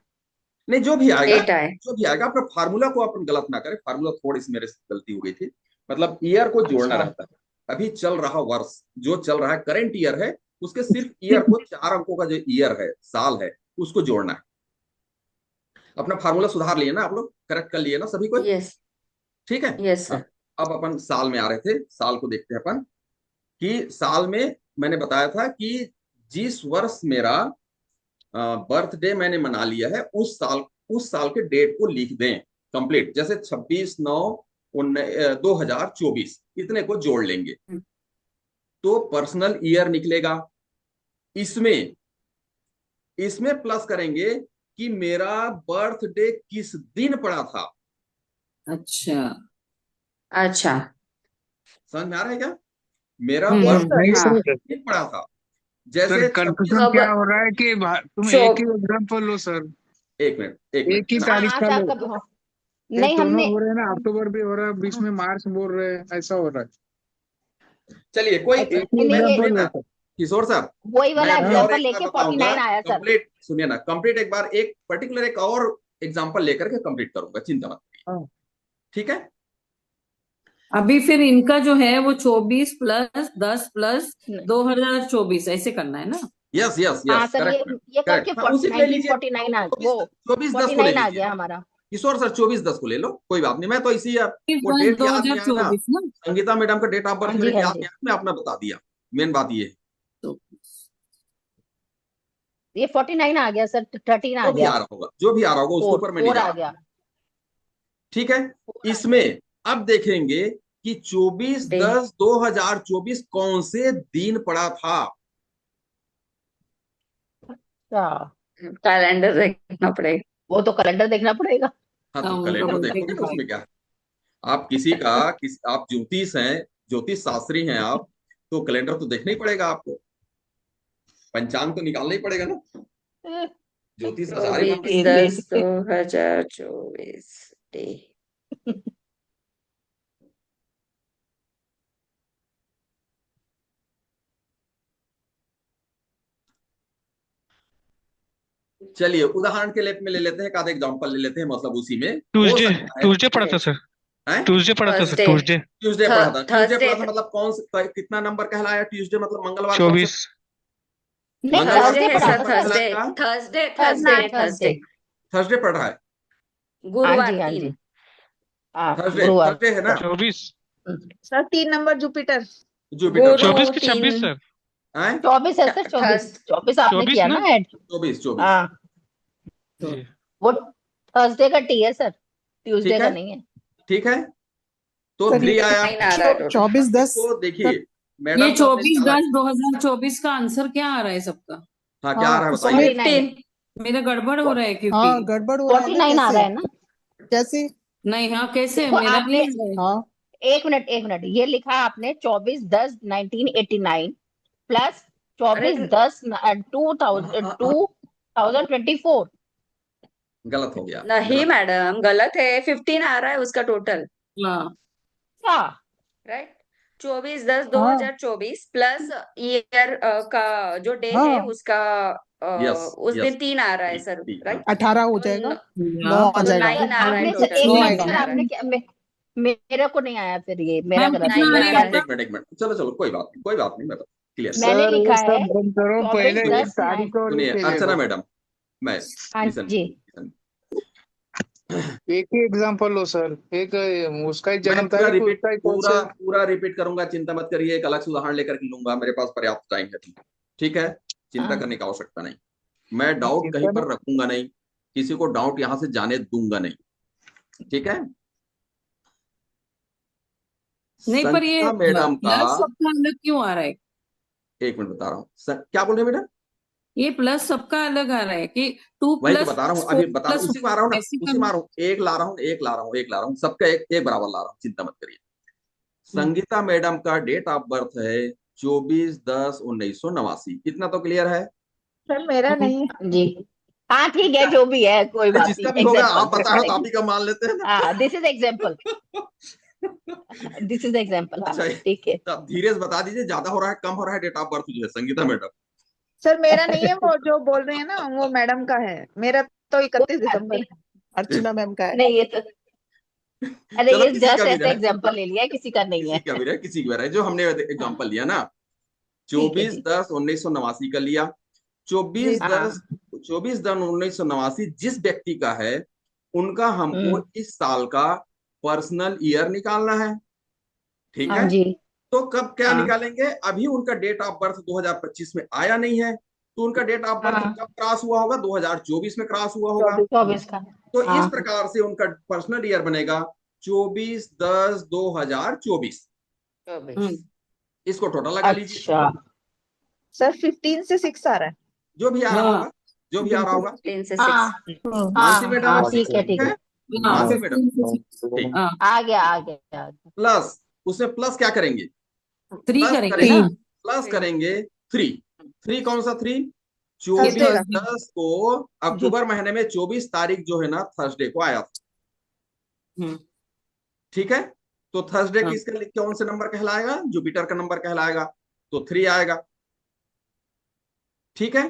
नहीं, जो भी आएगा, 8 आए। जो भी आएगा, अपने फार्मूला को अपन गलत ना करें। फार्मूला थोड़ी सी मेरे से गलती हो गई थी, मतलब ईयर को जोड़ना अच्छा। रहता है। अभी चल रहा वर्ष जो चल रहा है, करंट ईयर है, उसके सिर्फ ईयर को 4 अंकों का जो ईयर है, साल है, उसको जोड़ना है। अपना फार्मूला सुधार लिए ना आप लोग, करेक्ट कर लिए ना सभी कोई? यस ठीक है। Yes sir. अब अपन साल में आ रहे थे, साल को देखते हैं अपन कि साल में मैंने बताया था कि जिस वर्ष मेरा बर्थडे मैंने मना लिया है, उस साल के डेट को लिख दें कंप्लीट। जैसे 26/9/2024 इतने को जोड़ लेंगे तो पर्सनल ईयर निकलेगा। इसमें इसमें प्लस करेंगे कि मेरा बर्थडे किस दिन पड़ा था। अच्छा। अच्छा। समझ में आ रहा है क्या? मेरा Yes, बर्थडे नहीं हाँ। सर, किस दिन पड़ा था। सर जैसे कंफ्यूजन 26, अब क्या हो रहा है कि तुम शो एक ही एग्जाम्पल लो सर, एक मिनट एक एक ही मिनट, हाँ तारीख हाँ का सर, लो। कभी हाँ। ये नहीं, दोनों हमने हो रहे हैं ना, अक्टूबर भी हो रहा है, बीच में मार्च बोल रहे हैं, ऐसा हो रहा चलिए कोई, है। एक ही नहीं, ये सुनिए एग्जाम्पल लो ना सर। किशोर सर, वही मैं वाला अभी और एग्जांपल एक बार लेके बताऊंगा 49 आया सर। कंप्लीट। सुनिए ना, कंप्लीट एक बार, एक पर्टिकुलर एक और एग्जांपल लेकर के कंप्लीट करूंगा, चिंता मत करिए। हाँ। ठीक है, अभी फिर इनका जो है वो 24 प्लस 10 प्लस 2024 ऐसे करना है ना? यस यस हाँ यस, सर, करेक्ट ये करके करेक्ट। हाँ, उसी को ले लीजिए। 1949 आ वो 24/10 को ले 49 आ लीजिए गया हमारा। किशोर सर, 24/10 को ले लो, कोई बात नहीं। मैं तो इसी वो 10 डेट याद नहीं आया ना, 2024 ना? संगीता मैडम का डेट ऑफ हाँ बर्थ जी, मेरे हाँ याद जी। नहीं आया, मैं अपना बता दिया। मेन बात ये है। तो ये 49 आ गया सर, 13 आ जो भी गया, आ रहा होगा, जो भी आ रहा होगा, उसके 4 ऊपर मैं नहीं 4 जा आ रहा। गया, ठीक है, 4 आ गया। इसमें अब देखेंगे कि 24/10/2024 कौन से दिन पड़ा था। अच्छा, कैलेंडर देखना पड़ेगा। वो तो कैलेंडर देखना पड़ेगा। हाँ, तो हाँ, वो कैलेंडर तो देखोगे ना, उसमें क्या है? आप किसी का आप ज्योतिष हैं, ज्योतिष शास्त्री हैं आप, तो कैलेंडर तो देखना ही पड़ेगा आपको, पंचांग तो निकालना ही पड़ेगा ना। ज्योतिष का सारे मामले। 24/10/2024 डे। चलिए उदाहरण के लिए में ले लेते हैं, एक आधा एग्जाम्पल ले लेते हैं, मतलब उसी में हो ट्यूसडे, सकता है। ट्यूसडे पड़ा था सर, हैं? ट्यूसडे पड़ा था सर, थर्सडे। ट्यूसडे ट्यूसडे पढ़ा था, ट्यूसडे थर्सडे। पढ़ा था, मतलब कौन सा, कितना नंबर कहलाया ट्यूसडे, मतलब मंगलवार कौन सा? 24। नहीं, मंगलवार थर्सडे थर्सडे है कौन सा पढ़ा सर, था नंबर सर। थर्सडे कहलाएगा? Thursday Thursday Thursday Thursday. Thursday. Thursday पढ़ रहा है, हाँ गुरुवार जी, हाँ 3। जी। हाँ, थर्सडे गुरुवार। थर्सडे है ना? 24, सर 3 नंबर जुपिटर। जुपिटर गुरु 24 की 3। 26 सर, हैं? 24 है सर, 24 थर्स 24 आपने 24 किया ना ना ऐड। 24 हाँ, तो जी। वो थर्सडे का टी है सर, ट्यूसडे ठीक का है, नहीं है। ठीक है, तो सर 3 आया। 9 आ रहा है टोटल। 24/10 इसको देखिए, सर। मैडम ये तो अपने 24/10/2024 का आंसर क्या आ रहा है सबका? हाँ, क्या आ रहा हाँ, है उसमें बताइए? 15। मेरा गड़बड़ हो रहा है क्योंकि हाँ गड़बड़ हो रहा है ना, 49 आ रहा है ना। कैसे? नहीं, हाँ कैसे देखो मेरा आपने, नहीं आ रहा है। हाँ एक मिनट, ये लिखा आपने 24/10/1989 प्लस अरे 24/10/2024। गलत हो गया, नहीं गलत। मैडम, गलत है। 15 आ रहा है उसका टोटल, हाँ, क्या? राइट। 24/10/2024 हाँ प्लस ईयर का जो डे है हाँ, उसका यस उस यस, दिन 3 आ रहा है ठीक सर, ठीक, हाँ। राइट। 18 हो तो जाएगा, 9 यहाँ आ पर तो जाएगा। 9 आ रहा है आपने सर टोटल, एक 9 मिनट आएगा। सर, 9 आ रहा आपने है। क्या मेरे को नहीं आया, फिर ये मेरा मैम गलत कितना है। आ नहीं मैंने आ क्या रहा एक है। मिनट एक मिनट, चलो चलो, कोई बात नहीं, कोई बात नहीं, मैं क्लियर। मैंने सर लिखा ये सब है बंद करो, पहले एक 24/10 तारीख और सुनिए एक ले अर्चना लो, मैडम, मैं हाँ लिसन जी। लिसन, एक ही एग्जाम्पल लो सर, एक उसका ही मैं जन्म पूरा तारीख, रिपीट उसका ही कौन पूरा से। पूरा रिपीट करूंगा, चिंता मत करिए, एक अलग से उदाहरण लेकर के लूंगा, मेरे पास पर्याप्त टाइम है। ठीक है, चिंता करने की आवश्यकता नहीं, मैं डाउट कहीं चिंता पर रखूंगा नहीं, किसी को डाउट यहां से जाने दूंगा नहीं। ठीक है, नहीं, पर ये संगीता मैडम का, प्लस सबका अलग क्यों आ रहा है? एक मिनट बता रहा हूँ क्या बोल रहे हैं बेटा? ये प्लस सबका अलग आ रहा है कि टू वही तो प्लस बता रहा हूँ, फोर अभी बता रहा हूँ, प्लस उसी में आ रहा हूँ ना, ऐसे उसी में आ करना। रहा हूँ, एक ला रहा हूँ, एक ला रहा हूँ, एक ला रहा हूँ, सबका एक एक बराबर ला रहा हूँ, चिंता मत करिए। संगीता मैडम का डेट ऑफ बर्थ है 24/10/1989। इतना तो क्लियर है? सर मेरा हम्म, नहीं है। जी हाँ ठीक है, जो भी है कोई अरे बात जिसका नहीं, भी होगा, एग्जाम्पल आप बताओ तो आप ही का मान लेते हैं ना। हाँ, this is example, this is example, हाँ अच्छा, ठीक है। तो आप धीरे से बता दीजिए, ज्यादा हो रहा है कम हो रहा है डेट ऑफ बर्थ जो है संगीता मैडम? सर मेरा नहीं है, वो जो बोल रहे हैं ना वो मैडम का है। मेरा तो कोई 31 बात दिसंबर नहीं, है। अर्चना मैम का है। नहीं ये तो, अरे चलो ये किसी का जस्ट भी ऐसे रहे, एग्जाम्पल ले लिया है, किसी का नहीं किसी है। का भी रहे, किसी का भी रहे, जो हमने हाँ एग्जाम्पल लिया ना, ठीक है, चौबीस ठीक दस उन्नीस सौ नवासी का लिया। जी चौबीस जी। दस हाँ। 24/10/1989 जिस व्यक्ति का है, उनका हमको हम्म। इस साल का पर्सनल ईयर निकालना है। ठीक हाँ है? जी। तो कब क्या हाँ निकालेंगे? अभी उनका डेट ऑफ बर्थ 2025 में आया नहीं है, तो उनका डेट ऑफ बर्थ हाँ, कब क्रॉस हुआ होगा? 2024 में क्रॉस हुआ होगा। 24 का। तो इस हाँ। प्रकार से उनका पर्सनल ईयर बनेगा 24/10/2024। 24। इसको टोटल लगा लीजिए, अच्छा। सर 15 से 6 आ रहा है। जो भी आ रहा हाँ होगा, जो भी आ रहा बिल्कुल। होगा। 15 से हाँ 6। मानसी हाँ मैडम हाँ, और सिक्स ठीक है ठीक ठीक है, है? हाँ, मानसी मैडम 15 से 6, ठीक। हाँ, आ गया आ गया आ गया। प्लस, उसमें प्लस क्या करेंगे? 3 प्लस करेंगे करेंगे, ना। 3। प्लस करेंगे 3। 3 कौन सा 3? ये थर्सडे चौबीस का। थर्सडे। दस को जी। अक्टूबर महीने में 24 तारीख जो है ना, थर्सडे को आया था। हम्म, ठीक है? तो थर्सडे हाँ, किसका, कौन से नंबर कहलाएगा? जुपिटर का नंबर कहलाएगा, तो 3 आएगा। ठीक है?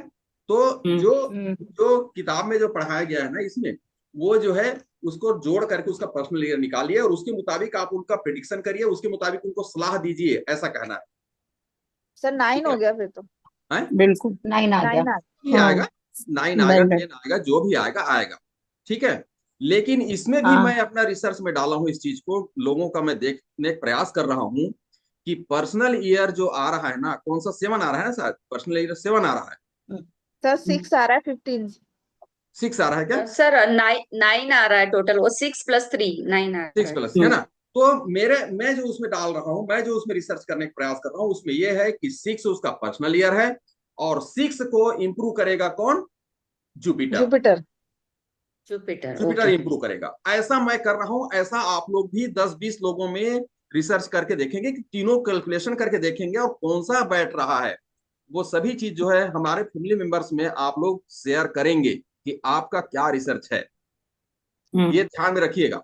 तो हम्म, जो हम्म। जो किताब में जो पढ़ाया गया है ना, इसमें वो जो है उसको जोड़ करके उसका पर्सनल ईयर निकालिए और उसके मुताबिक आप उनका प्रिडिक्शन करिए, उसके मुताबिक उनको सलाह दीजिए, ऐसा कहना है। सर 9 ठीक हो है? गया फिर तो। हैं? बिल्कुल। 9 आ गया। 9 आ ही हाँ। आएगा, 9 आएगा, 9 9। 10 आएगा, जो भी आएगा आएगा। ठीक है? लेकिन इसमें भी हाँ मैं अपना रिसर्च में डाला हूं, इस चीज को लोगों का मैं देखने का प्रयास कर रहा हूं कि पर्सनल ईयर जो आ रहा है ना, कौन सा 7 आ रहा है ना, शायद पर्सनल ईयर 7 आ रहा है। सर 6 आ रहा है 15। 6 आ रहा है क्या? सर 9 आ रहा है टोटल, वो 6 + 3 9 आ रहा 6 है। प्लस है ना? तो मैं जो उसमें डाल रहा हूं, मैं जो उसमें रिसर्च करने का प्रयास कर रहा हूं, उसमें यह है कि 6 उसका पर्सनल ईयर है, और 6 को इंप्रूव करेगा कौन? Jupiter. Jupiter. Jupiter, Jupiter okay. Improve करेगा, ऐसा मैं कर रहा हूं। ऐसा आप लोग भी 10-20 लोगों में रिसर्च करके देखेंगे, कि तीनों कैलकुलेशन करके देखेंगे और कौन सा बैठ रहा है। वो सभी चीज जो है हमारे फैमिली मेंबर्स में आप लोग शेयर करेंगे कि आपका क्या रिसर्च है। ये ध्यान में रखिएगा,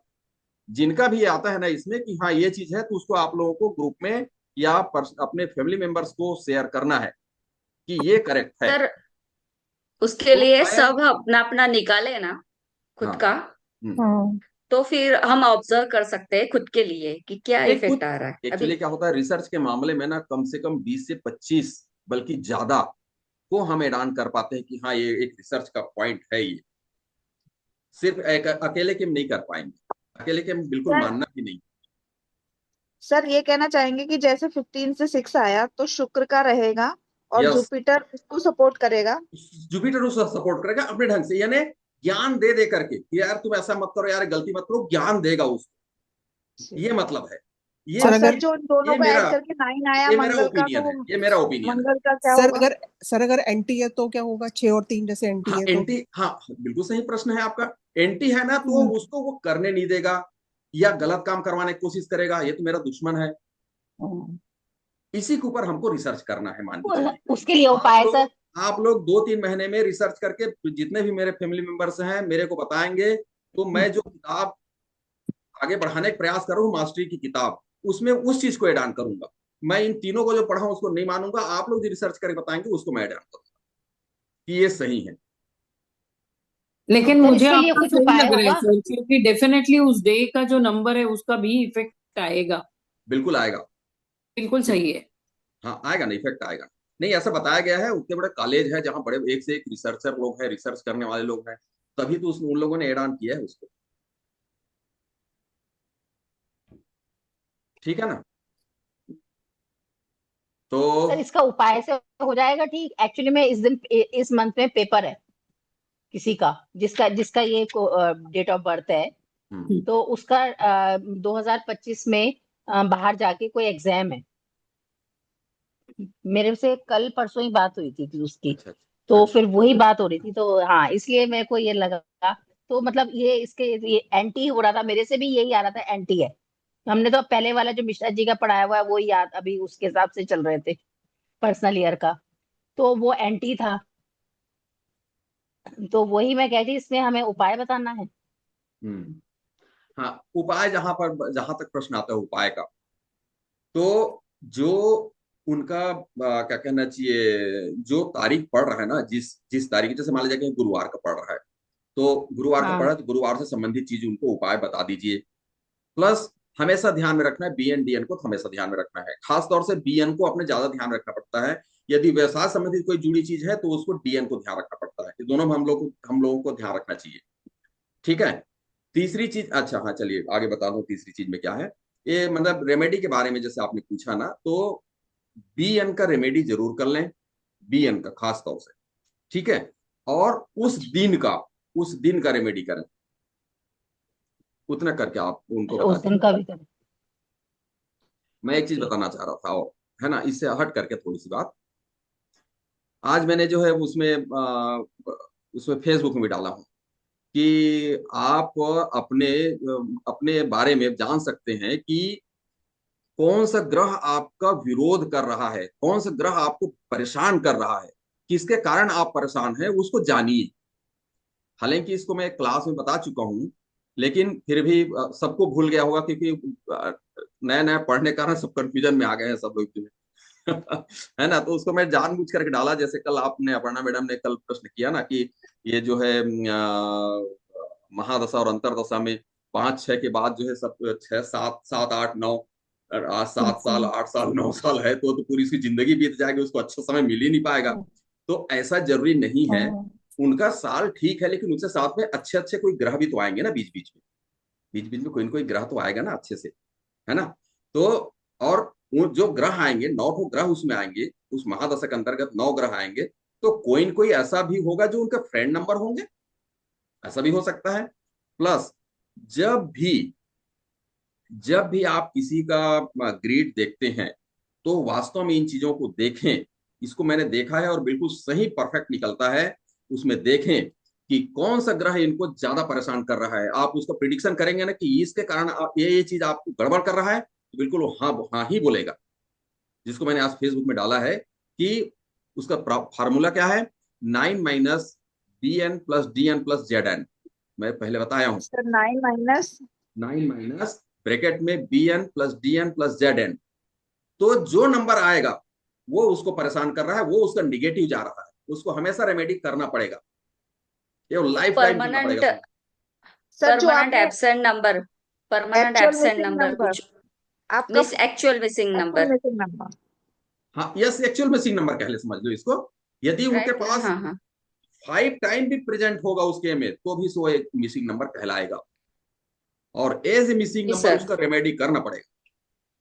जिनका भी आता है ना इसमें कि हाँ ये चीज है, तो उसको आप लोगों को ग्रुप में या अपने फैमिली मेंबर्स को शेयर करना है कि ये करेक्ट है। सर उसके तो लिए मैं, सब अपना अपना निकाले ना खुद हाँ, का, हाँ तो फिर हम ऑब्जर्व कर सकते हैं खुद के लिए कि क्या नहीं, इफेक्ट कुछ आ रहा है एक्चुअली अभी। क्या होता है रिसर्च के मामले में ना, कम से कम 20 से 25 बल्कि ज्यादा को हम ऐलान कर पाते हैं कि हाँ ये एक रिसर्च का पॉइंट है। ये सिर्फ एक अकेले के हम नहीं कर पाएंगे, अकेले के हम बिल्कुल सर। मानना भी नहीं। सर ये कहना चाहेंगे कि जैसे 15 से 6 आया तो शुक्र का रहेगा और यस, जुपिटर उसको सपोर्ट करेगा। जुपिटर उसको सपोर्ट करेगा अपने ढंग से, यानी ज्ञान दे दे करके कि यार तुम ऐसा मत करो, यार गलती मत करो, ज्ञान देगा उसको। ये मतलब है। ये और सर सर अगर जो इन दोनों ये को मेरा ऐड करके 9 आया ये मेरा मंगल का, तो ओपिनियन है, वो ये मेरा ओपिनियन है। मंगल का क्या सर होगा? अगर सर अगर एंटी है तो क्या होगा? 6 और 3 जैसे एंटी हाँ है तो? एंटी, हाँ बिल्कुल सही प्रश्न है आपका। एंटी है ना, तो हम्म, उसको वो करने नहीं देगा या गलत काम करवाने की कोशिश करेगा, ये तो मेरा दुश्मन है। हम्म। इसी के ऊपर हमको रिसर्च करना है, मान के चलिए। उसके लिए आप उपाय सर। लोग आप लोग 2-3 महीने में रिसर्च करके जितने भी मेरे फैमिली मेंबर्स हैं मेरे को बताएंगे, तो मैं जो किताब आगे बढ़ाने का प्रयास कर रहा हूँ, मास्टरी की किताब, उसमें उस चीज को ऐड ऑन करूंगा। मैं इन तीनों को जो पढ़ा हूं उसको नहीं मानूंगा, आप लोग जो रिसर्च करके बताएंगे उसको मैं ऐड ऑन करूंगा कि ये सही है। लेकिन सर मुझे इसके लिए आपका कुछ सही उपाय लग रहा है होगा? सर, क्योंकि डेफिनेटली उस डे का जो नंबर है उसका भी इफेक्ट आएगा। बिल्कुल आएगा, बिल्कुल बिल्कुल। सही है। हाँ आएगा ना, इफेक्ट आएगा। नहीं, ऐसा बताया गया है, उतने बड़े कॉलेज है जहाँ बड़े एक से एक रिसर्चर लोग हैं, रिसर्च करने वाले लोग हैं, तभी तो उन लोगों ने ऐड ऑन किया है उसको। ठीक है ना? तो सर इसका उपाय से हो जाएगा ठीक? एक्चुअली में इस मंथ में पेपर है किसी का, जिसका जिसका ये डेट ऑफ बर्थ है, हम्म, तो उसका 2025 में बाहर जाके कोई एग्जाम है, मेरे से कल परसों ही बात हुई थी उसकी, अच्छा तो अच्छा। फिर वही बात हो रही थी, तो हाँ इसलिए मेरे को ये लगा। तो मतलब ये इसके ये एंटी हो रहा था, मेरे से भी यही आ रहा था एंटी है। हमने तो पहले वाला जो मिश्रा जी का पढ़ाया हुआ है वो याद अभी उसके हिसाब से चल रहे थे पर्सनल ईयर का, तो वो एंटी था। तो वही मैं कहती इसमें हमें उपाय बताना है। हम्म। हाँ, उपाय जहां तक प्रश्न आता है उपाय का, तो जो उनका क्या कहना चाहिए, जो तारीख पढ़ रहा है ना, जिस जिस तारीख, जैसे मान लीजिए कि गुरुवार का पढ़ रहा है, तो गुरुवार का पढ़ा हाँ है तो गुरुवार से संबंधित चीज उनको उपाय बता दीजिए। प्लस हमेशा ध्यान में रखना है, बीएन डीएन को हमेशा ध्यान में रखना है, खास तौर से बीएन को अपने ज्यादा ध्यान रखना पड़ता है। यदि व्यवसाय संबंधित कोई जुड़ी चीज है तो उसको डीएन को ध्यान रखना पड़ता है, ये दोनों में हम लोगों को ध्यान रखना चाहिए। ठीक है। तीसरी चीज, अच्छा हाँ चलिए आगे बता दो तीसरी चीज में क्या है। ये मतलब रेमेडी के बारे में जैसे आपने पूछा ना, तो बीएन का रेमेडी जरूर कर लें, बीएन का खास तौर से। ठीक है। और उस दिन का रेमेडी करें, उतना करके आप उनको अच्छा, बता उस दिन दीजिए। का भी करें। मैं एक चीज ओके। बताना चाह रहा था, और है ना, इससे हट करके थोड़ी सी बात। आज मैंने जो है उसमें फेसबुक में भी डाला हूँ कि आप अपने अपने बारे में जान सकते हैं कि कौन सा ग्रह आपका विरोध कर रहा है, कौन सा ग्रह आपको परेशान कर रहा है, किसके कारण आप परेशान हैं उसको जानिए। हालांकि इसको मैं क्लास में बता चुका हूँ, लेकिन फिर भी सबको भूल गया होगा, क्योंकि नया नया पढ़ने के कारण सब कंफ्यूजन में आ गए हैं सब लोग। है ना, तो उसको मैं जानबूझ करके डाला। जैसे कल आपने, अपर्णा मैडम ने कल प्रश्न किया ना कि ये जो है महादशा और अंतरदशा में 5-6 के बाद जो है सब 6 7 7 8 9, और आज 7 साल 8 साल 9 साल है तो पूरी उसकी जिंदगी बीत जाएगी, उसको अच्छा समय मिल ही नहीं पाएगा। तो ऐसा जरूरी नहीं है। उनका साल ठीक है, लेकिन उसके साथ में अच्छे अच्छे कोई ग्रह भी तो आएंगे ना बीच बीच में, बीच बीच में कोई ना कोई ग्रह तो आएगा ना अच्छे से, है ना। तो और वो जो ग्रह आएंगे, 9 ग्रह उसमें आएंगे, उस महादशा के अंतर्गत 9 ग्रह आएंगे, तो कोई न कोई ऐसा भी होगा जो उनका फ्रेंड नंबर होंगे, ऐसा भी हो सकता है। प्लस जब भी जब भी आप किसी का ग्रेड देखते हैं, तो वास्तव में इन चीजों को देखें। इसको मैंने देखा है और बिल्कुल सही परफेक्ट निकलता है। उसमें देखें कि कौन सा ग्रह इनको ज्यादा परेशान कर रहा है, आप उसका प्रिडिक्शन करेंगे ना कि इसके कारण ये चीज आपको गड़बड़ कर रहा है, तो बिल्कुल वो हाँ हाँ ही बोलेगा। जिसको मैंने आज फेसबुक में डाला है कि उसका फार्मूला क्या है, 9 - BN + DN + ZN। मैं पहले बताया हूं, सर 9 - 9 - ब्रैकेट में BN + DN + ZN। तो जो नंबर आएगा वो उसको परेशान कर रहा है, वो उसका निगेटिव जा रहा है, उसको हमेशा रेमेडी करना पड़ेगा, ये लाइफ टाइम करना परमानेंट पड़ेगा। सर जो परमानेंट आपने absent number, permanent actual absent missing number number, कुछ आपका miss actual missing actual number, missing number. हाँ, यस, एक्चुअल मिसिंग नंबर कह ले, समझ लो इसको। यदि उनके राइट। पास हाँ हाँ। 5 टाइम भी प्रेजेंट होगा उसके में, तो भी सो एक मिसिंग नंबर कहलाएगा, और एज ए मिसिंग जी नंबर सर। उसका रेमेडी करना पड़ेगा।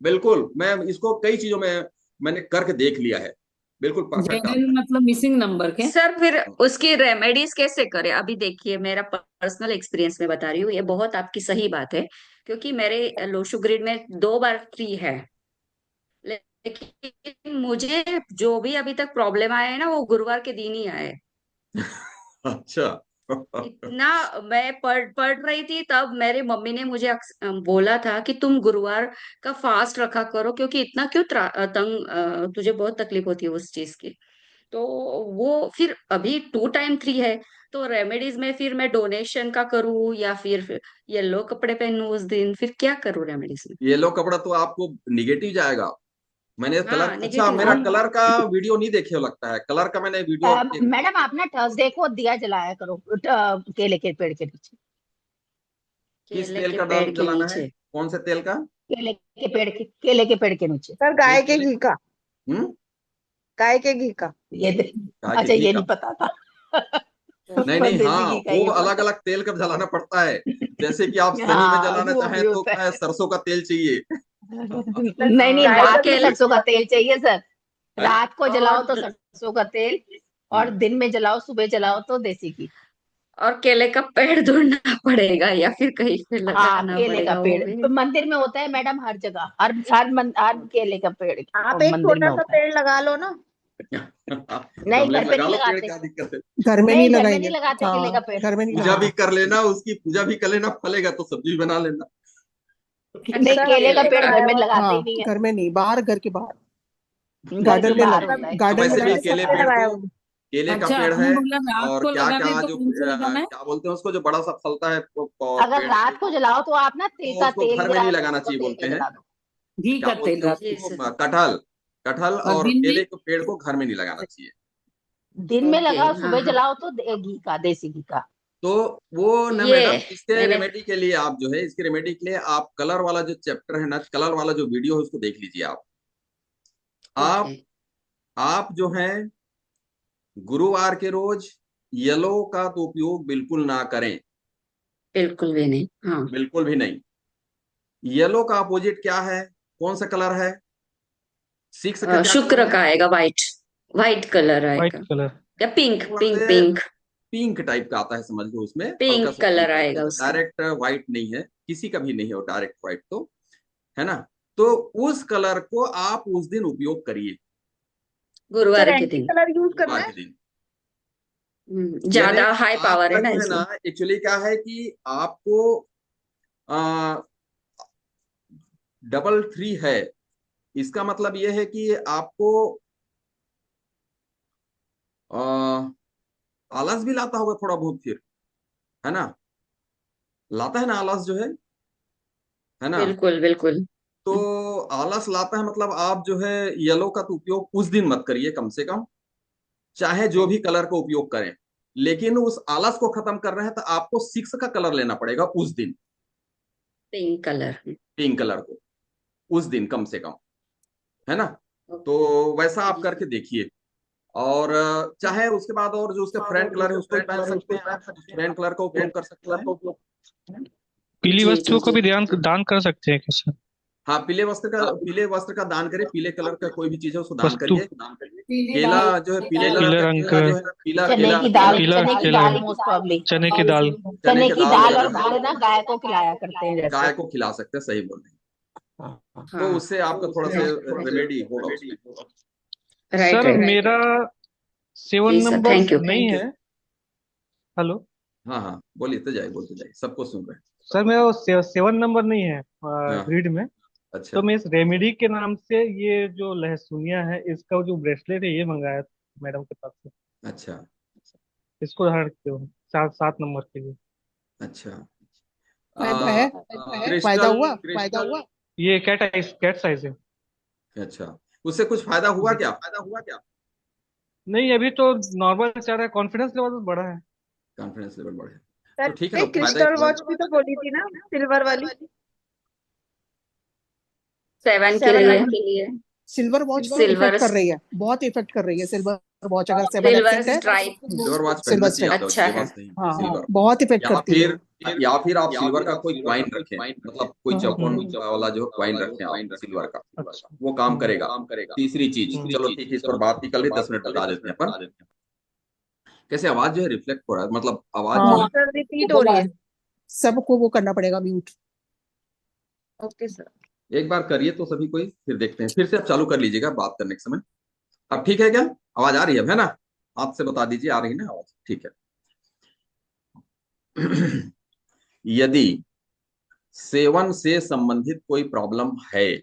बिल्कुल, मैं इसको कई चीजों में मैंने करके देख लिया है, बिल्कुल परफेक्ट जेडन आता मतलब मिसिंग नंबर के। सर फिर है। उसकी रेमेडीज कैसे करें? अभी देखिए, मेरा पर्सनल एक्सपीरियंस में बता रही हूँ, ये बहुत आपकी सही बात है, क्योंकि मेरे लोशो ग्रिड में 2 बार 3 है, लेकिन मुझे जो भी अभी तक प्रॉब्लम आया है ना, वो गुरुवार के दिन ही आए। अच्छा। इतना मैं पढ़ रही थी, तब मेरी मम्मी ने मुझे बोला था कि तुम गुरुवार का फास्ट रखा करो, क्योंकि इतना क्यों तुझे बहुत तकलीफ होती है उस चीज की। तो वो फिर अभी 2 टाइम 3 है, तो रेमेडीज में फिर मैं डोनेशन का करूँ या फिर येलो कपड़े पहनूं उस दिन, फिर क्या करूँ रेमेडीज में? येलो कपड़ा तो आपको निगेटिव जाएगा। मैंने कलर, हाँ, अच्छा नेगेटिव मेरा हम जाएगा। कलर का वीडियो नहीं देखे हो लगता है, कलर का मैंने वीडियो मैडम आप ना थर्सडे को दिया जलाया करो केले के पेड़ के नीचे। किस केले तेल के का पेड़ के जलाना है, नीचे। कौन से तेल का? केले के पेड़ के नीचे। सर नहीं, गाय के केले, घी का, हम्म, गाय के घी का। ये गाय के अच्छा, घी ये का? नहीं पता था। नहीं पर नहीं, देसी हाँ घी का वो ये अलग पता। अलग तेल का जलाना पड़ता है। जैसे कि आप शनि में हाँ जलाना वो चाहें भी तो होता क्या है, है। सरसों का तेल चाहिए। सर नहीं नहीं, गाय तो का रात में घी केले सरसों का तेल चाहिए सर। है? रात को जलाओ और तो सरसों का तेल, और हम्म। दिन में जलाओ, सुबह जलाओ तो देसी घी। और केले का पेड़ ढूंढना पड़ेगा या फिर कहीं पे हाँ, लगाना केले का पड़ेगा वो पेड़ भी। तो मंदिर में होता है मैडम, हर जगह, हर केले का पेड़ आप एक मंदिर छोटा में सा होता है। पेड़ लगा लो ना। नहीं, गमले घर में पे लगा नहीं लो पेड़, लगाते। क्या दिक्कत है। घर में नहीं नहीं, घर में नहीं लगाएंगे। लगाते केले हाँ, का पेड़। घर में नहीं पूजा भी लगाएंगे। कर लेना, उसकी पूजा भी कर लेना, फलेगा तो सब्जी भी बना लेना। नहीं, अच्छा, केले का हमने पेड़ घर लगाया में हुआ। लगाते ही हाँ, नहीं है। घर में नहीं, बाहर, घर के बाहर, घर के गार्डन में बाहर लगा, होता है। तो गार्डन में वैसे भी हमने लगाते केले छत पे हैं। पेड़ लगाया को, हुआ। केले का अच्छा, पेड़ आपने है। बोला रात और को क्या लगाना क्या है तो जो कौन सा लगाना है? क्या बोलते हैं उसको, जो बड़ा सा फलता है अगर पेड़ पे, रात को जलाओ तो आप ना तिल तो का उसको तेल घर में या नहीं लगाना सरसों का चाहिए तेल बोलते में हैं। जला दो। घी क्या का तेल बोलते हैं जी रात उसको, सर। कटहल। कटहल और और दिन केले में? के पेड़ को घर में नहीं लगाना चाहिए। दिन में ओके, लगाओ, हाँ सुबह हाँ। जलाओ तो घी का, देसी घी का। तो वो ना ये मैडम, इसके मैंने। रेमेडी के लिए आप जो है, इसके रेमेडी के लिए आप कलर वाला जो चैप्टर है ना, कलर वाला जो वीडियो है उसको देख लीजिए आप। ओके। आप आप जो है गुरुवार के रोज येलो का तो उपयोग बिल्कुल ना करें। बिल्कुल भी नहीं, हाँ। बिल्कुल भी नहीं। येलो का अपोजिट क्या है, कौन सा कलर है? सिक्स का क्या कलर शुक्र है? का आएगा वाइट। वाइट कलर व्हाइट आएगा। कलर। या पिंक थोड़ा पिंक से पिंक। पिंक टाइप का आता है, समझ लो उसमें हल्का पिंक सा कलर पिंक आता आएगा है, उसका। डायरेक्ट व्हाइट नहीं है, किसी का भी नहीं है वो डायरेक्ट व्हाइट तो, है ना। तो उस कलर को आप उस दिन उपयोग करिए, सर, गुरुवार के एंटी दिन। कलर यूज करना गुरुवार है। के दिन। यानी ज्यादा हाई पावर आपका है ना जो है ना, इसमें। एक्चुअली क्या है कि आपको डबल थ्री है। इसका मतलब ये है कि आपको आ, आलस भी लाता होगा थोड़ा बहुत फिर, है ना। लाता है ना आलस जो है ना। बिल्कुल बिल्कुल। तो आलस लाता है मतलब आप जो है येलो का तो उपयोग उस दिन मत करिए कम से कम, चाहे जो भी कलर का उपयोग करें। लेकिन उस आलस को खत्म कर रहे हैं तो आपको सिक्स का कलर लेना पड़ेगा उस दिन, पिंक कलर। पिंक कलर को उस दिन कम से कम, है ना। तो वैसा आप जी करके सर। देखिए। और चाहे उसके बाद और जो उसका फ्रेंड कलर है उसको भी पहन सकते हैं आप, उस फ्रेंड कलर का उपयोग कर सकते हैं। पीली जी जी वस्तुओं को जी। भी दान कर सकते हैं कैसे? हाँ, पीले वस्त्र का दान करिए, पीले कलर का कोई भी चीज है उसको दान वस्तु। करिए। केला जो है पीले कलर पीले का, रंग केला का। जो है ना, पीला चने केला की केला दाल, पीला चने की केला। दाल मोस्ट प्रॉब्ली। चने की दाल। चने चने के की दाल दाल वगैरह और है, गुड़ ना गाय को खिलाया करते हैं गाय जैसे। को खिला सकते हैं, सही बोल रहे हैं। हाँ। तो हाँ। उससे आपका थोड़ा सा रेमेडी होगा उसमें। Right sir right. मेरा 7 जी सर, नंबर थैंक यू। नहीं है। हेलो। हाँ हाँ, बोलते जाइए, सबको सुन रहे सर मेरा 7 नंबर नहीं है हैं। हाँ, ग्रिड में। तो अच्छा मैं इस रेमेडी के नाम से ये जो लहसुनिया है इसका जो ब्रेसलेट है ये मंगाया था मैडम के पास से। अच्छा इसको धारण करते हो 7 नंबर के लिए। अच्छा। फायदा है? फायदा क्रिस्टल हुआ? क्रिस्टल ये कैट साइज है। अच्छा, उससे कुछ फायदा हुआ जी। क्या? नहीं अभी तो नॉर्मल चल रहा है, कॉन्फिडेंस लेवल तो बढ़ा है। कॉन्फिडेंस लेवल बढ़े तो सर, ठीक है ना, फायदा क्रिस्टल वॉच भी तो बोली थी ना, सिल्वर वाली। 7 के 7 लिए। नंबर। सिल्वर वॉच तो सिल्वर। इफेक्ट कर रही है, बहुत इफेक्ट कर रही है सिल्वर वॉच, अगर 7 सिल्वर एब्सेंट है। स्ट्राइप। सिल्वर वॉच पहनना सिल्वर चाहिए स्ट्राइप। आपको, अच्छा ये है। बात सही है, हाँ, सिल्वर। बहुत इफेक्ट या करती है। फिर या फिर आप सिल्वर का कोई क्वाइन रखें, मतलब कोई हाँ। चौकोन वाला जो क्वाइन रखें आप सिल्वर का, अच्छा। वो काम हम्म। करेगा। तीसरी चीज, हम्म। चलो ठीक है, इस पर बात निकल रही, 10 मिनट बता देते हैं अपन। कैसे आवाज जो है रिफ्लेक्ट हो रहा है, मतलब आवाज जो हाँ, है। सर, रिपीट हो रही है। सबको वो करना पड़ेगा म्यूट। Okay sir. एक बार करिए तो सभी कोई, फिर देखते हैं, फिर से आप चालू कर लीजिएगा बात करने के समय। अब ठीक है क्या? आवाज आ रही है अब, है ना? हाथ से बता दीजिए, आ रही है ना आवाज? ठीक है। यदि सेवन से संबंधित कोई प्रॉब्लम है,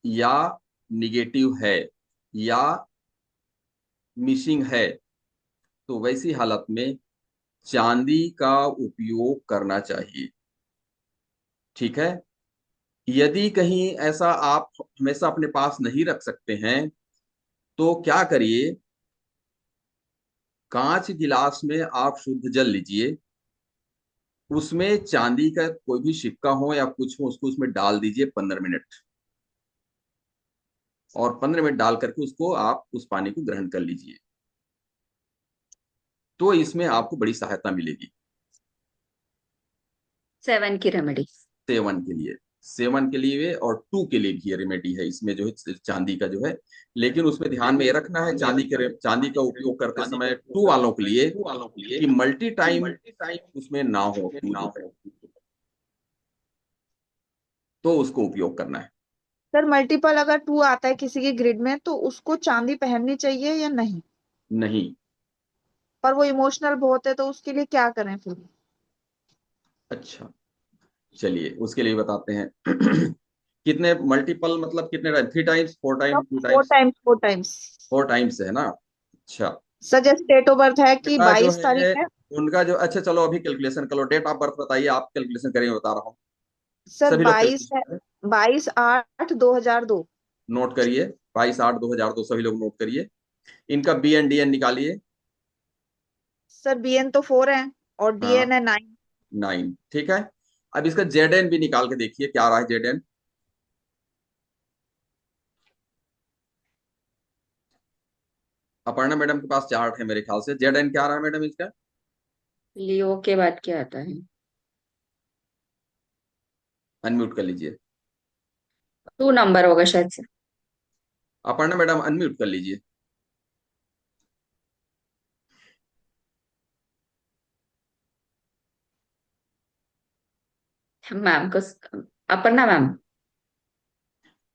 या निगेटिव है, या मिसिंग है, तो वैसी हालत में चांदी का उपयोग करना चाहिए। ठीक है। यदि कहीं ऐसा आप हमेशा अपने पास नहीं रख सकते हैं, तो क्या करिए, कांच गिलास में आप शुद्ध जल लीजिए, उसमें चांदी का कोई भी सिक्का हो या कुछ हो, उसको उसमें डाल दीजिए 15 मिनट, और 15 मिनट डाल करके उसको आप उस पानी को ग्रहण कर लीजिए, तो इसमें आपको बड़ी सहायता मिलेगी 7 की रेमेडी। सेवन के लिए। 7 के लिए और 2 के लिए भी ये रेमेडी है, इसमें जो है चांदी का जो है। लेकिन उसमें ध्यान में ये रखना है, चांदी का उपयोग करते समय 2 वालों के लिए कि मल्टी टाइम उसमें ना हो, 2 जो है, तो उसको उपयोग करना है। सर मल्टीपल अगर 2 आता है किसी की ग्रिड में तो उसको चांदी पहननी चाहिए या नहीं? नहीं। पर वो इमोशनल बहुत है तो उसके लिए क्या करें फिर? अच्छा, चलिए उसके लिए बताते हैं। कितने मल्टीपल मतलब कितने time, 3 times, 4 times, 2 four times? Times 4 times. 4 times है ना। अच्छा, सर जैसे डेट ऑफ बर्थ है कि बेटा जो 22 है तारीख है। उनका जो, अच्छा चलो अभी कैलकुलेशन करो, डेट ऑफ बर्थ बताइए, आप कैलकुलेशन करिए, बता रहा हूँ। सर सभी लोग 22 है, कैलकुलेशन करें, 22/8/2002। नोट करिए। 22/8/2002, सभी लोग नोट करिए। इनका बी एन डी एन निकालिए। सर बीएन तो 4 है और हाँ, डीएन है 9। 9, ठीक है। अब इसका जेड एन भी निकाल के देखिए क्या आ रहा है जेड एन। अपर्णा मैडम के पास चार्ट है मेरे ख्याल से, जेड एन क्या आ रहा है मैडम इसका? लियो के बाद क्या आता है? अनम्यूट कर लीजिए। 2 नंबर होगा शायद से। अपर्णा मैडम अनम्यूट कर लीजिए। मैम को, अपर्णा मैम।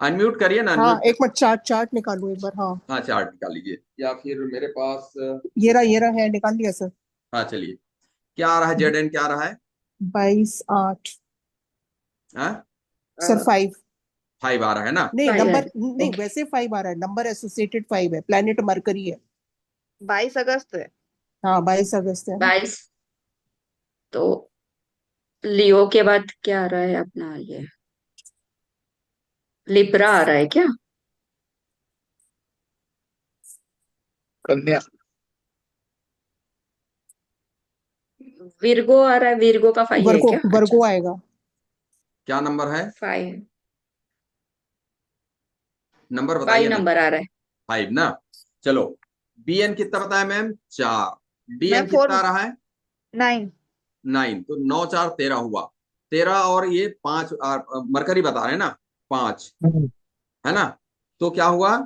अनम्यूट करिए ना, हाँ अनम्यूट एक करिए। मिनट, चार्ट चार्ट निकालू एक बार। हाँ हाँ, चार्ट निकाल लीजिए, या फिर मेरे पास ये रहा है, निकाल लिया सर। हाँ चलिए, क्या आ रहा है जेड एन, क्या आ रहा है? 22/8। हाँ, सर 5। 5 आ रहा है ना। नहीं 5 है। नंबर नहीं, ओके। वैसे 5 आ रहा है, नंबर एसोसिएटेड 5 है, प्लेनेट मरकरी है। 22 अगस्त है। हाँ 22 अगस्त है ना। 22। तो लियो के बाद क्या आ रहा है अपना ये? लिब्रा आ रहा है क्या? कन्या। विर्गो आ रहा है, विर्गो का 5 है वर्गो क्या? अच्छा, वर्गो आएगा। क्या नंबर है? 5। नंबर 5 बताइए ना। नंबर आ रहा है। 5 ना। चलो, बी एन कितना बताया मैम? 4। डी मैं एन 4। कितना आ रहा है? 9। 9। तो 9 4 13 हुआ। 13 और ये 5, मरकरी बता रहे हैं ना, 5 है ना। तो क्या हुआ,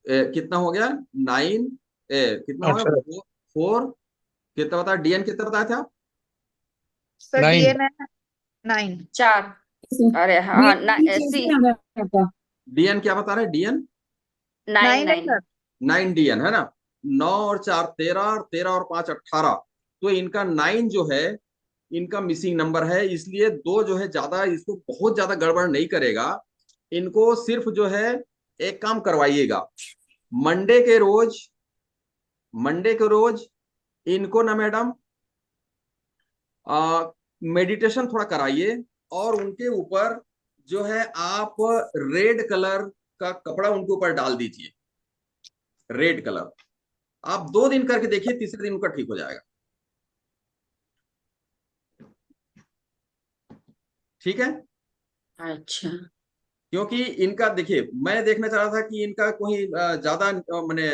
कितना हो गया? 9, कितना हो अच्छा, गया? 4, कितना बताया डीएन, कितना बताया था आप? सर 9। डीएन है 9। 4। अरे हाँ ना, सी। डीएन क्या बता रहे हैं डीएन? 9 9 है 9। सर। 9 डीएन है ना। 9 और 4 13, और 13 और 5 18। तो इनका 9 जो है, इनका मिसिंग नंबर है, इसलिए 2 जो है ज्यादा, इसको बहुत ज्यादा गड़बड़ नहीं करेगा। इनको सिर्फ जो है एक काम करवाइएगा, मंडे के रोज, मंडे के रोज इनको ना मैडम मेडिटेशन थोड़ा कराइए, और उनके ऊपर जो है आप रेड कलर का कपड़ा उनके ऊपर डाल दीजिए, रेड कलर। आप 2 दिन करके देखिए, तीसरे दिन उनका ठीक हो जाएगा। ठीक है, अच्छा। क्योंकि इनका देखिए, मैं देखना चाह रहा था कि इनका कोई ज्यादा मैंने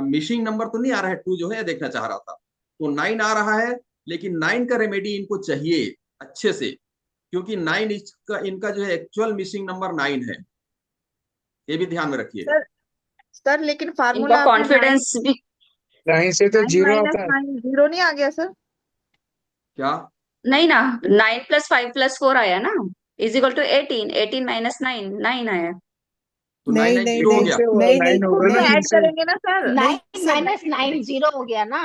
मिसिंग नंबर तो नहीं आ रहा है, 2 जो है देखना चाह रहा था। तो 9 आ रहा है, लेकिन 9 का रेमेडी इनको चाहिए अच्छे से, क्योंकि 9 इसका, इनका जो है एक्चुअल मिसिंग नंबर 9 है, ये भी ध्यान में रखिएगा। सर सर लेकिन इनका फार्मूला आपने 9। कॉन्फिडेंस भी। 9 से तो 9 जीरो माइनस आता है। 9 0 नहीं आ गया सर? क्या? नहीं ना, 9 + 5 + 4 आया ना, = 18। 18 - 9 9 आया। तो 9 नहीं 9 नहीं 0 हो 3 नहीं गया। से नहीं नहीं 9 होगा इसको ना, तो नहीं 3 ऐड से करेंगे ना सर? नहीं 9 सर। - 9 0 हो गया ना।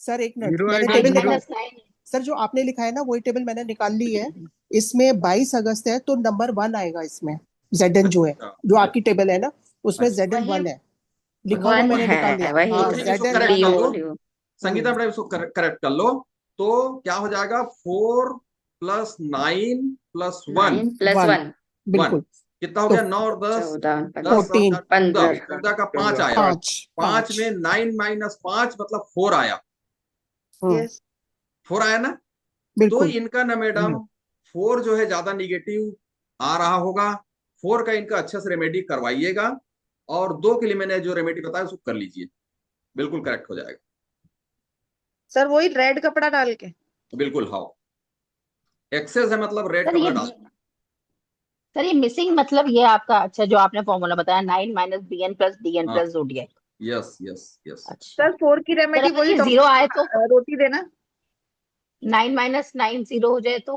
सर एक मिनट, 0 मैंने आएगा, 9 टेबल 0। निकाल, - 9। सर जो आपने लिखा है ना वही टेबल मैंने निकाल ली है। इसमें 22 अगस्त है तो नंबर 1 आएगा इसमें। जेडन जो है, अच्छा, जो आपकी अच्छा, टेबल है ना, उसमें अच्छा। जेडन वही 1 है, लिखा हुआ 1 मैंने निकाल है, लिया। वही तो हाँ ठीक है, इसको जेडन करेक्ट 1 कर है। लियो दो। लियो। संगीता मैडम इसको करेक्ट कर लो। तो क्या हो जाएगा, 4 + 9 + 1, 9 + 1 1। 1 बिल्कुल। कितना हो तो गया? 9 और 10, 14 10 और 14। 4 14, 15। 14 का 5 आया। 5 5 5। में 9 - 5 मतलब 4 आया। हम्म। यस। 4 आया ना। तो बिल्कुल। इनका ना मैडम 4 जो है ज्यादा निगेटिव आ रहा होगा। 4 का इनका अच्छे से रेमेडी करवाइएगा, और 2 के लिए मैंने जो रेमेडी बताया उसको कर लीजिए, बिल्कुल करेक्ट हो जाएगा। सर वही रेड कपड़ा डाल के? बिल्कुल, हाँ, एक्सेस है मतलब रेड सर कपड़ा ये डाल। सर ये मिसिंग मतलब ये आपका, अच्छा जो आपने फॉर्मूला बताया 9 minus B N plus D N हाँ, plus zodiac. Yes yes yes. अच्छा सर 4 की सर रेमेडी अगर वही ये 0 आए तो रोटी देना। 9 माइनस 9 0 हो जाए तो?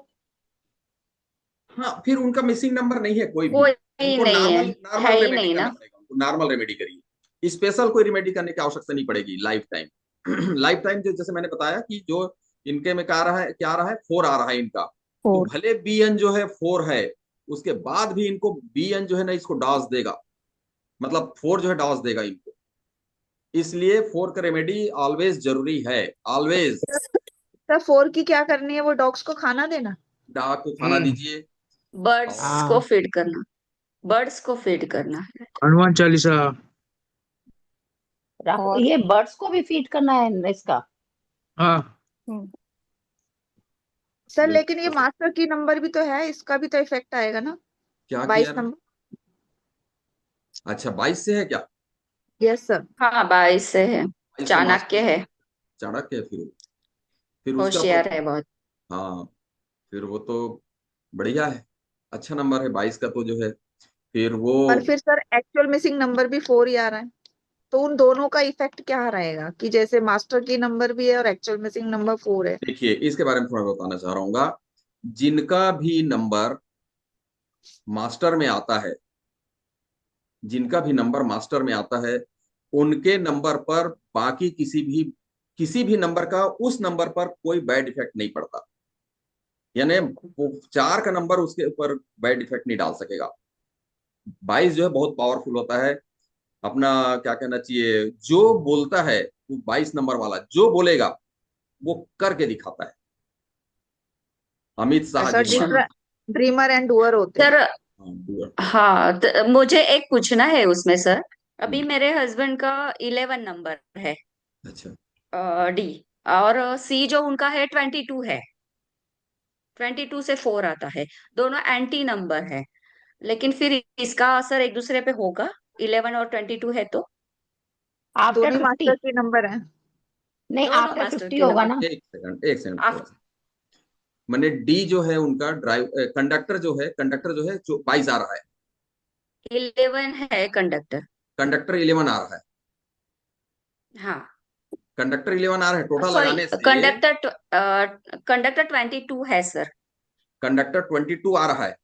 हाँ, फिर उनका मिसिंग नंबर नहीं है कोई भी। कोई उनको नहीं है, नॉर्मल है नॉर्मल ही रेमेडी नहीं करना ना। पड़ेगा, उनको नॉर्मल रेमेडी करिए, स्पेशल कोई रेमेडी करने की आवश्यकता नहीं पड़ेगी लाइफ टाइम। लाइफ टाइम जो जैसे मैंने बताया कि जो इनके में क्या रहा है 4 आ रहा है इनका, तो 4 भले बी एन जो है 4 है, उसके बाद भी इनको बी एन जो है ना इसको डॉस देगा, मतलब 4 जो है डॉस देगा इनको। इसलिए 4 का रेमेडी ऑलवेज जरूरी है, ऑलवेज। सर 4 की क्या करनी है, वो डॉग्स को खाना देना। डॉग को खाना दीजिए। बर्ड्स को और हाँ फीड करना, बर्ड्स को फीड करना है। हनुमान चालीसा। और ये बर्ड्स को भी फीड करना है इसका? हाँ हम्म, सर ये लेकिन ये मास्टर की नंबर भी तो है, इसका भी तो इफेक्ट आएगा ना। क्या किया 22 ना? नंबर। अच्छा 22 से है क्या? Yes sir. हाँ 22 से है, 22 से चाणक्य मास्टर है, चाणक्य है, फिर उसका तो होशियार है बहुत। हाँ, फिर वो तो बढ़िया है, अच्छा नंबर है 22 का तो जो है, फिर वो पर फिर सर एक्चुअल मिसिंग नंबर भी 4 ही आ रहा है, तो उन दोनों का इफेक्ट क्या रहेगा कि जैसे मास्टर की नंबर भी है और एक्चुअल मिसिंग नंबर 4 है। देखिए इसके बारे में थोड़ा बताना चाह रहा हूँ। जिनका भी नंबर मास्टर में आता है, जिनका भी नंबर मास्टर में आता है, उनके नंबर पर बाकी किसी भी नंबर का उस नंबर पर कोई बैड इफेक्ट नहीं पड़ता। यानी वो 4 का नंबर उसके ऊपर बैड इफेक्ट नहीं डाल सकेगा। 22 जो है बहुत पावरफुल होता है, अपना क्या कहना चाहिए, जो बोलता है वो 22 नंबर वाला जो बोलेगा वो करके दिखाता है। अमित शाह सर जी अच्छा हमारे। ड्रीमर एंड डूअर होते हैं। सर, हाँ, डूअर। हाँ मुझे एक पूछना है उसमें सर। अभी हम्म, मेरे हस्बैंड का 11 नंबर है, अच्छा डी, और सी जो उनका है 22 है, 22 से 4 आता है, दोनों एंटी नंबर है, लेकिन फिर इसका असर एक दूसरे पे होगा? 11 और 22 है तो आफ्टर दोनों ही 50? मास्टर की नंबर है। नहीं दोनों आफ्टर मास्टर 50 के होगा नंबर। ना? एक सेकंड थोड़ा सा। मैंने डी जो है उनका ड्राइव कंडक्टर जो है 22 आ रहा है, 11 है कंडक्टर। कंडक्टर 11 आ रहा है, हाँ कंडक्टर 11 आ रहा है, टोटल सॉरी, लगाने से कंडक्टर कंडक्टर 22 है सर। कंडक्टर 22 आ रहा है।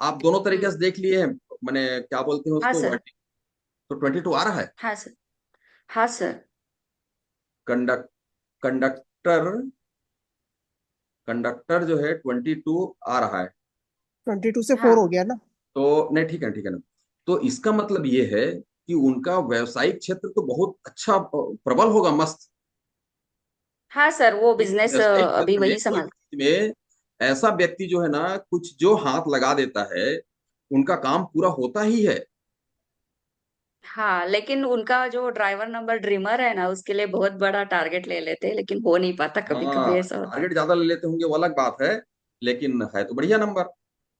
आप दोनों तरीके हम्म, से देख लिए हैं, मैंने क्या बोलते हैं हाँ उसको, सर, वर्टिकल, तो 22 आ रहा है। हाँ सर, हाँ सर। कंडक कंडक्टर कंडक्टर जो है 22 आ रहा है। 22 से 4 हो हाँ गया ना। तो नहीं, ठीक है ना। तो इसका मतलब ये है कि उनका व्यवसायिक क्षेत्र तो बहुत अच्छा प्रबल होगा, मस्त। हाँ सर, वो क्योंकि बिजनेस व्यवसायिक अभी क्षेत्र में वही कोई संभाल। भी चीज में ऐसा व्यक्ति जो है ना, कुछ जो हाथ लगा देता है उनका काम पूरा होता ही है। हाँ लेकिन उनका जो ड्राइवर नंबर ड्रीमर है ना, उसके लिए बहुत बड़ा टारगेट ले लेते हैं, लेकिन हो नहीं पाता, कभी कभी हाँ, ऐसा होता है। टारगेट ज्यादा ले लेते होंगे वो अलग बात है, लेकिन है तो बढ़िया नंबर।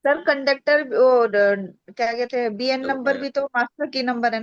सर कंडक्टर वो क्या कहते हैं बीएन चलो नंबर खैर। भी तो मास्टर की नंबर है।